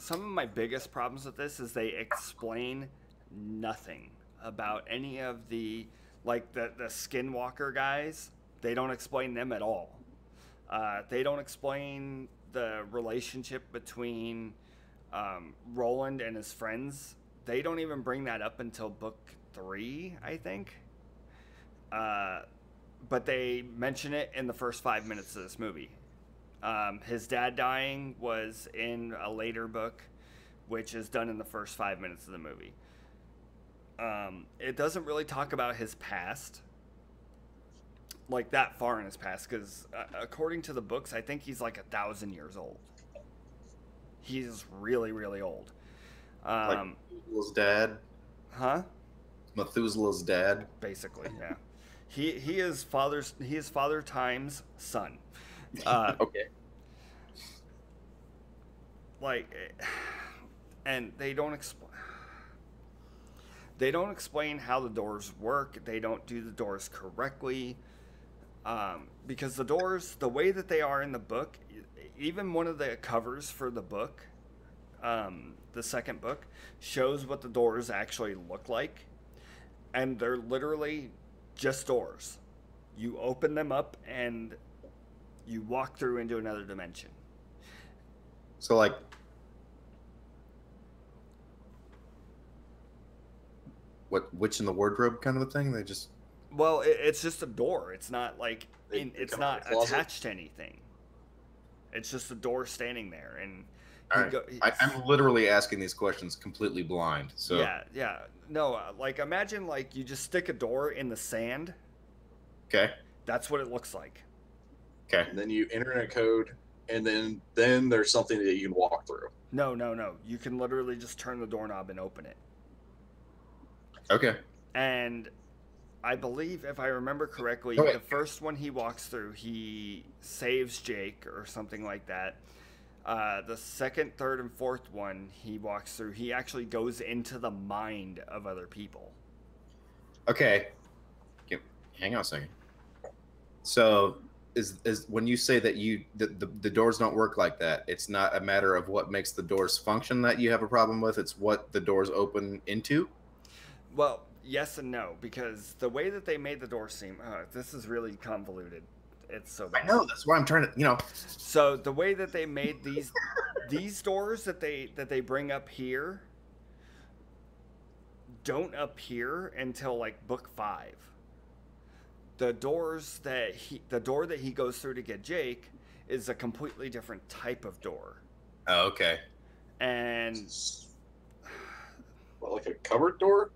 some of my biggest problems with this is they explain nothing about any of the skinwalker guys. They don't explain them at all. They don't explain the relationship between Roland and his friends. They don't even bring that up until book 3, I think. But they mention it in the first 5 minutes of this movie. His dad dying was in a later book, which is done in the first 5 minutes of the movie. It doesn't really talk about his past, like that far in his past, because according to the books, I think he's like 1,000 years old. He's really, really old. Like Methuselah's dad? Huh? Methuselah's dad? Basically, yeah. He is Father Time's son. Okay. And they don't explain how the doors work. They don't do the doors correctly. Because the doors, the way that they are in the book, even one of the covers for the book, the second book, shows what the doors actually look like. And they're literally just doors. You open them up and you walk through into another dimension. So, like, what witch in the wardrobe kind of a thing. They just Well, it's just a door. It's not like They it's come out not of the closet? attached to anything. It's just a door standing there, and all right. I'm literally asking these questions completely blind. So yeah, yeah. No, like imagine like you just stick a door in the sand. okay, That's what it looks like. okay, And then you enter in a code, and then there's something that you can walk through. No, no, no. You can literally just turn the doorknob and open it. okay. And I believe, if I remember correctly, Okay. the first one he walks through, he saves Jake or something like that. The second, third, and fourth one he walks through, he actually goes into the mind of other people. Okay. Hang on a second. So is when you say that the doors don't work like that, it's not a matter of what makes the doors function that you have a problem with, it's what the doors open into? Well, yes and no, because the way that they made the door seem, this is really convoluted. It's so bad. I know, that's why I'm trying to, So the way that they made these doors that they bring up here don't appear until like book 5. The door that he goes through to get Jake is a completely different type of door. Oh, okay. And What, like a cupboard door?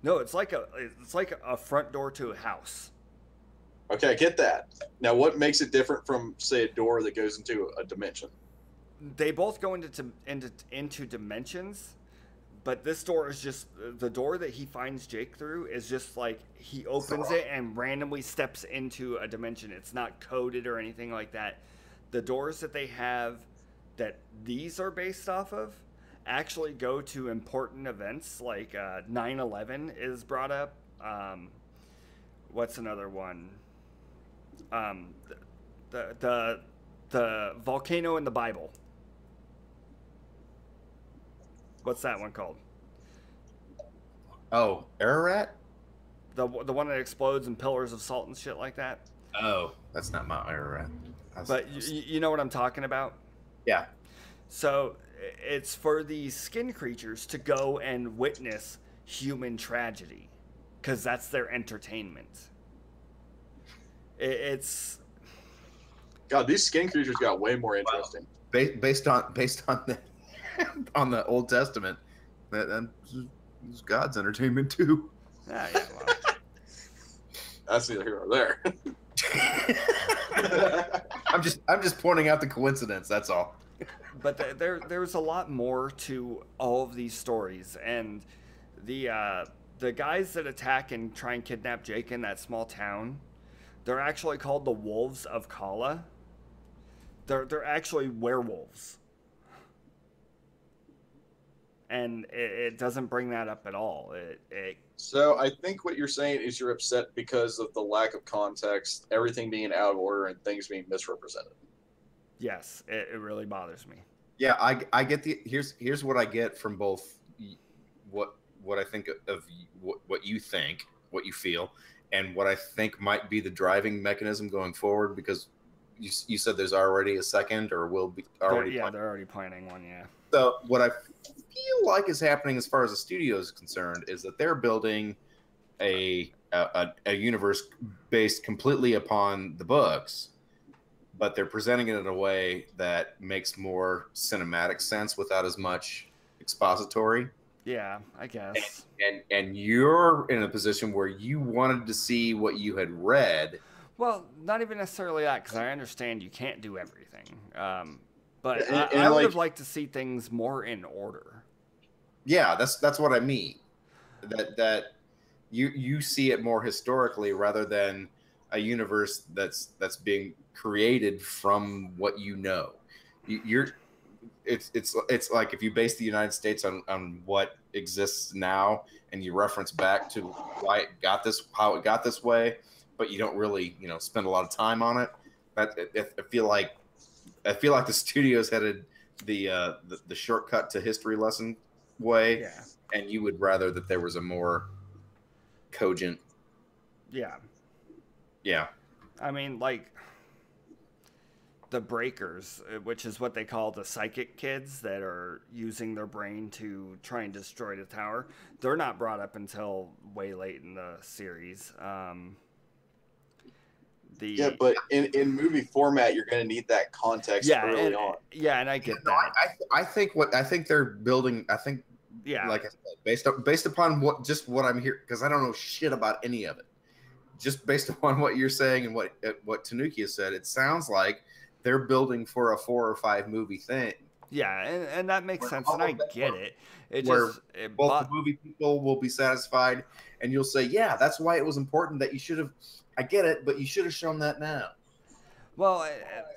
no, it's like a front door to a house. Okay, I get that. Now, what makes it different from, say, a door that goes into a dimension? They both go into dimensions, but this door is just the door that he finds Jake through is just like he opens it and randomly steps into a dimension. It's not coded or anything like that. The doors that they have that these are based off of actually go to important events, like 9/11 is brought up. What's another one? The volcano in the Bible. What's that one called? Oh, Ararat? The one that explodes in pillars of salt and shit like that. Oh, that's not Mount Ararat. But you know what I'm talking about? Yeah. So it's for these skin creatures to go and witness human tragedy, because that's their entertainment. It's God, these skin creatures got way more interesting. Based on the on the Old Testament, that's God's entertainment too. yeah, well. That's neither here nor there. I'm just pointing out the coincidence. That's all. But there's a lot more to all of these stories, and the guys that attack and try and kidnap Jake in that small town, they're actually called the Wolves of Kala. They're actually werewolves, and it doesn't bring that up at all. So I think what you're saying is you're upset because of the lack of context, everything being out of order, and things being misrepresented. Yes, it really bothers me. Yeah, I get here's what I get from both what I think of what you think, what you feel, and what I think might be the driving mechanism going forward, because you said there's already a second or will be already. They're already planning one. Yeah. So what I feel like is happening as far as the studio is concerned is that they're building a universe based completely upon the books, but they're presenting it in a way that makes more cinematic sense without as much expository. Yeah, I guess. And you're in a position where you wanted to see what you had read. Well, not even necessarily that, because I understand you can't do everything. But And I would have liked to see things more in order. Yeah, that's what I mean. That you see it more historically rather than a universe that's being created from what you know. It's like if you base the United States on what exists now and you reference back to why it got this, how it got this way, but you don't really spend a lot of time on it. But I feel like the studios headed the shortcut to history lesson way, Yeah. and you would rather that there was a more cogent. Yeah. Yeah. I mean, like, the breakers, which is what they call the psychic kids that are using their brain to try and destroy the tower. They're not brought up until way late in the series. Yeah, but in movie format, you're going to need that context early on. Yeah, and I get that. I think they're building. I think, like I said, based upon what I'm hearing, because I don't know shit about any of it. Just based upon what you're saying and what Tanuki has said, it sounds like they're building for a 4 or 5 movie thing. Yeah, and that makes sense, and I get it. Both the movie people will be satisfied, and you'll say, yeah, that's why it was important that you should have. I get it, but you should have shown that now. Well,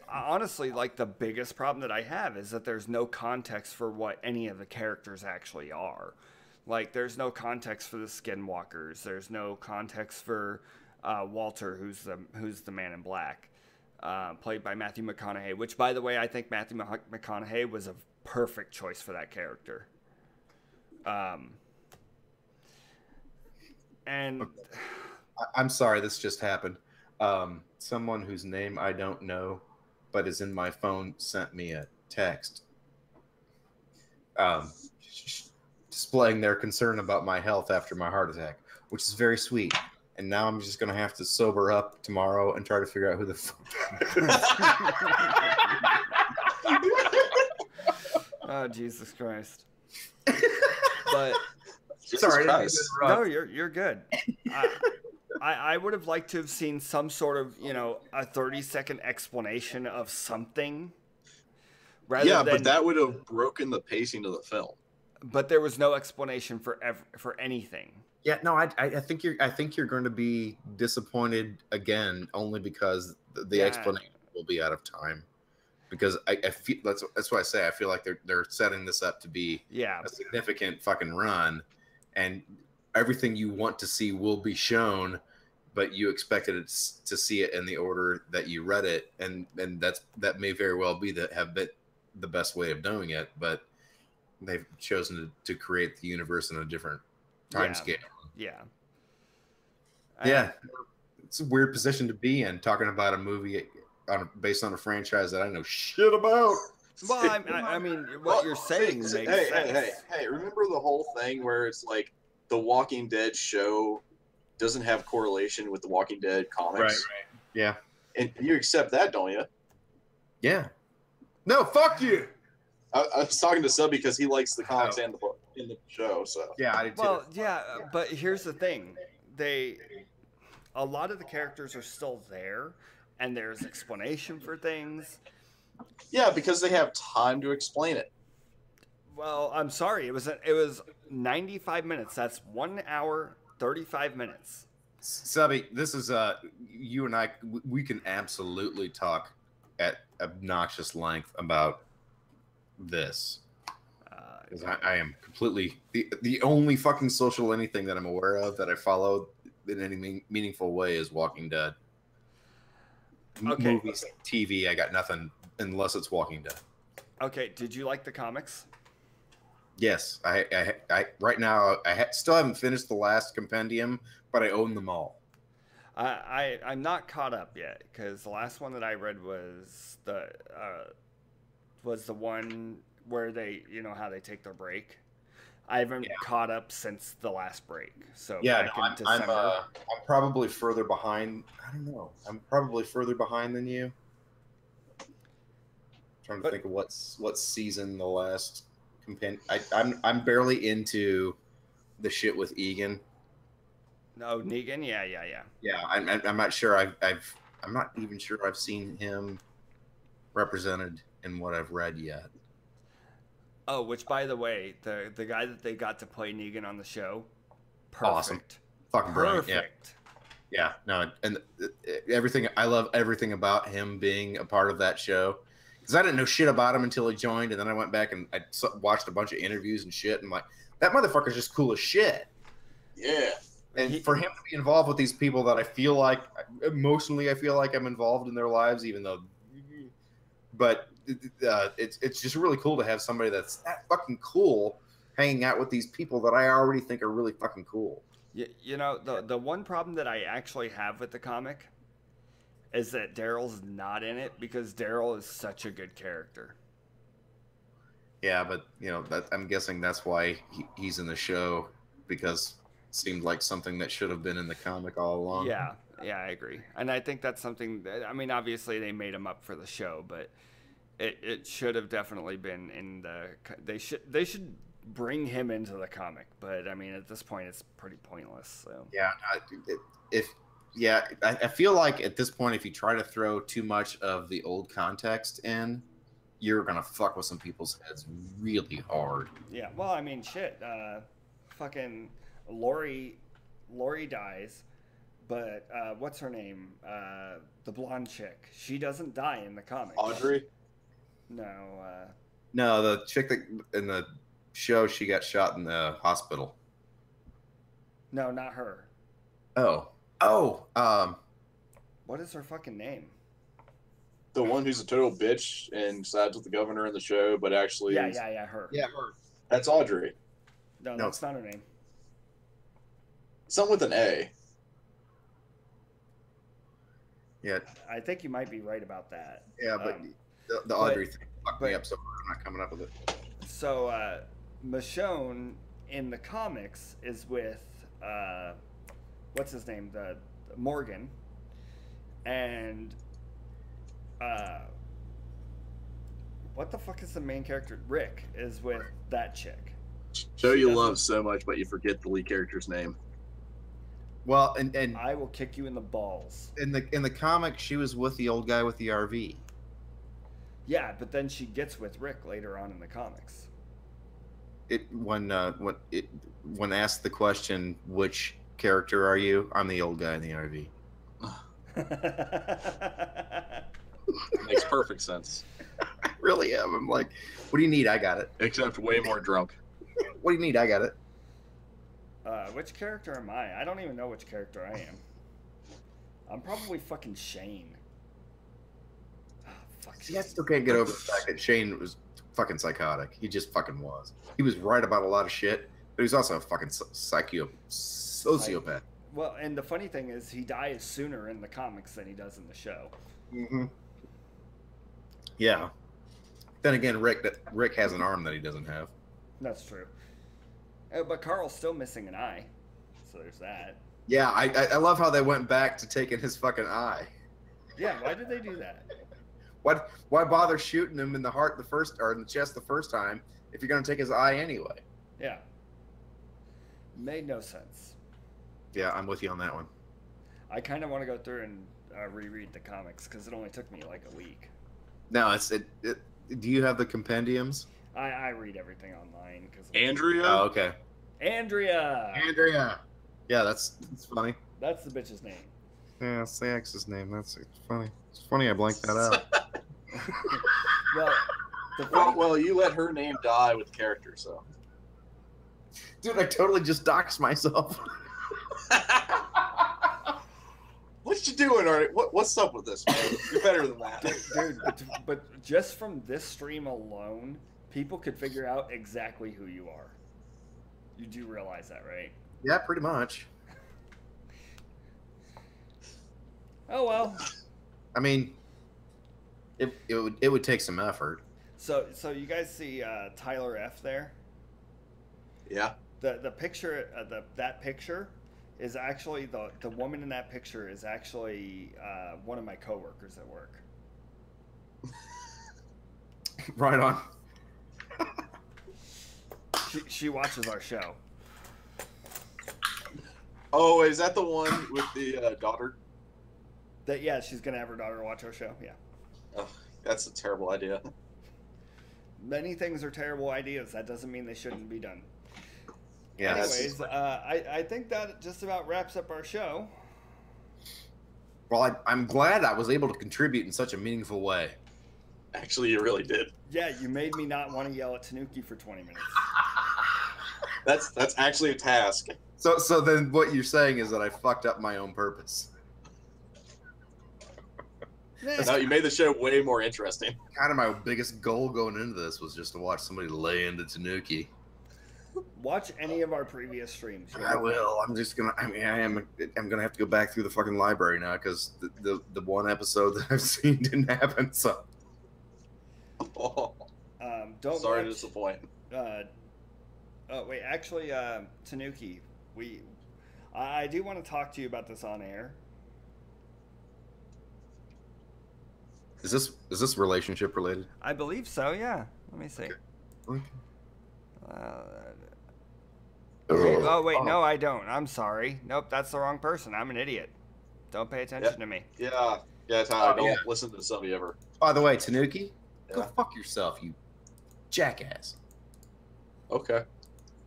honestly, like the biggest problem that I have is that there's no context for what any of the characters actually are. Like, there's no context for the Skinwalkers. There's no context for Walter, who's the Man in Black, played by Matthew McConaughey. Which, by the way, I think Matthew McConaughey was a perfect choice for that character. And I'm sorry, this just happened. Someone whose name I don't know, but is in my phone, sent me a text displaying their concern about my health after my heart attack, which is very sweet. And now I'm just going to have to sober up tomorrow and try to figure out who the fuck Oh, Jesus Christ. But sorry, no, you're good. I would have liked to have seen some sort of, a 30-second explanation of something. But that would have broken the pacing of the film. But there was no explanation for anything. Yeah, no, I think you're going to be disappointed again, only because the explanation will be out of time. Because I feel that's why I say I feel like they're setting this up to be a significant fucking run, and everything you want to see will be shown, but you expected it to see it in the order that you read it, and that may very well be the best way of doing it, but they've chosen to create the universe in a different time scale. Yeah. It's a weird position to be in, talking about a movie based on a franchise that I know shit about. Well, I mean, what you're saying makes sense. Hey, remember the whole thing where it's like the Walking Dead show doesn't have correlation with the Walking Dead comics? Right. Yeah. And you accept that, don't you? Yeah. No, fuck you! I was talking to Sub because he likes the comics and the book in the show. So yeah, I do too. Well, yeah, but here's the thing: a lot of the characters are still there, and there's explanation for things. Yeah, because they have time to explain it. Well, I'm sorry, it was 95 minutes. That's 1 hour 35 minutes. Subby, this is you and I. We can absolutely talk at obnoxious length about this. I am completely the only fucking social anything that I'm aware of that I follow in any meaningful way is Walking Dead. Okay. Movies, TV, I got nothing unless it's Walking Dead. Okay, did you like the comics? Yes, I right now still haven't finished the last compendium, but I own them all. I'm not caught up yet because the last one that I read was the one where they, how they take their break. I haven't caught up since the last break. So I'm probably further behind. I don't know. I'm probably further behind than you. Trying to think of what season the last compendium. I'm barely into the shit with Egan. No, Negan. Yeah. Yeah, I'm not sure. I'm not even sure I've seen him represented in what I've read yet. Oh, which by the way, the guy that they got to play Negan on the show, perfect. Awesome. Fucking brilliant. Perfect. Yeah. No, and everything. I love everything about him being a part of that show. Because I didn't know shit about him until he joined, and then I went back and I watched a bunch of interviews and shit, and like, that motherfucker's just cool as shit. Yeah. And for him to be involved with these people that I feel like, emotionally, I feel like I'm involved in their lives, even though, but it's just really cool to have somebody that's that fucking cool hanging out with these people that I already think are really fucking cool. The one problem that I actually have with the comic is that Daryl's not in it because Daryl is such a good character. Yeah, but I'm guessing that's why he's in the show, because it seemed like something that should have been in the comic all along. Yeah, I agree, and I think that's something. I mean, obviously they made him up for the show, but it should have definitely been in the. They should bring him into the comic, but I mean, at this point, it's pretty pointless. So Yeah, I feel like at this point, if you try to throw too much of the old context in, you're gonna fuck with some people's heads really hard. Yeah, well, I mean, shit. Fucking Lori dies, but what's her name? The blonde chick. She doesn't die in the comic. Audrey? No. No, the chick that in the show, she got shot in the hospital. No, not her. What is her fucking name? The one who's a total bitch and sides with the governor in the show, but actually... Yeah, her. Yeah, her. That's Audrey. No, that's not her name. Something with an A. Yeah. I think you might be right about that. Yeah, but the Audrey thing fucked me up, so I'm not coming up with it. So, Michonne in the comics is with, what's his name? The Morgan. And, what the fuck is the main character? Rick is with that chick. Show you love so much, but you forget the lead character's name. Well, and I will kick you in the balls. in the comic, she was with the old guy with the RV. Yeah, but then she gets with Rick later on in the comics. When asked the question, which character are you? I'm the old guy in the RV. Makes perfect sense. I really am. I'm like, what do you need? I got it. Except way more drunk. What do you need? I got it. Which character am I? I don't even know which character I am. I'm probably fucking Shane. Oh, fuck. See, I still can't get over the fact that Shane was fucking psychotic. He just fucking was. He was right about a lot of shit, but he was also a fucking sociopath. Well, and the funny thing is, he dies sooner in the comics than he does in the show. Mm-hmm. Yeah. Then again, Rick has an arm that he doesn't have. That's true. But Carl's still missing an eye, so there's that. Yeah, I love how they went back to taking his fucking eye. Yeah, why did they do that? Why bother shooting him in the heart in the chest the first time if you're gonna take his eye anyway? Yeah. Made no sense. Yeah, I'm with you on that one. I kind of want to go through and reread the comics because it only took me like a week. No, do you have the compendiums? I read everything online. Andrea? Oh, okay. Andrea! Yeah, that's funny. That's the bitch's name. Yeah, that's the ex's name. It's funny. It's funny I blanked that out. Well, you let her name die with the character, so. Dude, I totally just doxed myself. What you doing, Artie? What's up with this, man? You're better than that. Dude, but just from this stream alone, people could figure out exactly who you are. You do realize that, right? Yeah, pretty much. Oh, well. I mean, it would take some effort. So you guys see Tyler F there? Yeah. The picture, that picture is actually, the woman in that picture is actually one of my coworkers at work. Right on. She watches our show. Oh, is that the one with the daughter? Yeah, she's gonna have her daughter watch our show. Yeah. Oh, that's a terrible idea. Many things are terrible ideas. That doesn't mean they shouldn't be done. Yeah. Anyways, I think that just about wraps up our show. Well, I'm glad I was able to contribute in such a meaningful way. Actually, you really did. Yeah, you made me not want to yell at Tanuki for 20 minutes. That's actually a task. So then what you're saying is that I fucked up my own purpose. No, you made the show way more interesting. Kind of my biggest goal going into this was just to watch somebody lay into Tanuki. Watch any of our previous streams. I will. I'm just gonna. I mean, I'm gonna have to go back through the fucking library now because the one episode that I've seen didn't happen. So. Oh, Don't sorry to watch, disappoint. Oh wait, actually, Tanuki, I do want to talk to you about this on air. Is this relationship related? I believe so. Yeah. Let me see. Okay. Oh wait, no, I don't. I'm sorry. Nope, that's the wrong person. I'm an idiot. Don't pay attention to me. Yeah, Tyler, don't yeah. listen to somebody ever. By the way, Tanuki, go Yeah. fuck yourself, you jackass. Okay.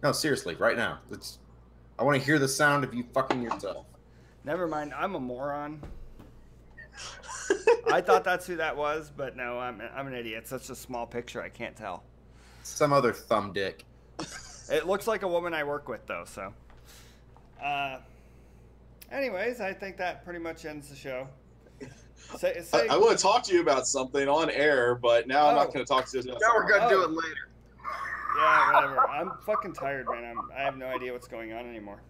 No, seriously, right now. I want to hear the sound of you fucking yourself. Never mind. I'm a moron. I thought that's who that was, but no, I'm an idiot. It's such a small picture, I can't tell. Some other thumb dick. It looks like a woman I work with, though. So, anyways, I think that pretty much ends the show. I want to talk to you about something on air, but now I'm not going to talk to you. Now we're gonna do it later. Yeah, whatever. I'm fucking tired, man. I have no idea what's going on anymore.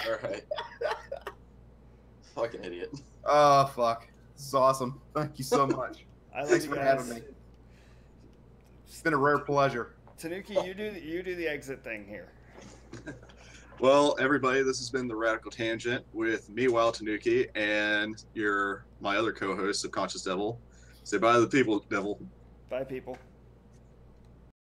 All right. Fucking idiot. Oh fuck! This is awesome. Thank you so much. I love Thanks you for guys. having me. It's been a rare pleasure. Tanuki, you do the exit thing here. Well, everybody, this has been the Radical Tangent with me, Wild Tanuki, and my other co-host, Subconscious Devil. Say bye to the people, Devil. Bye, people.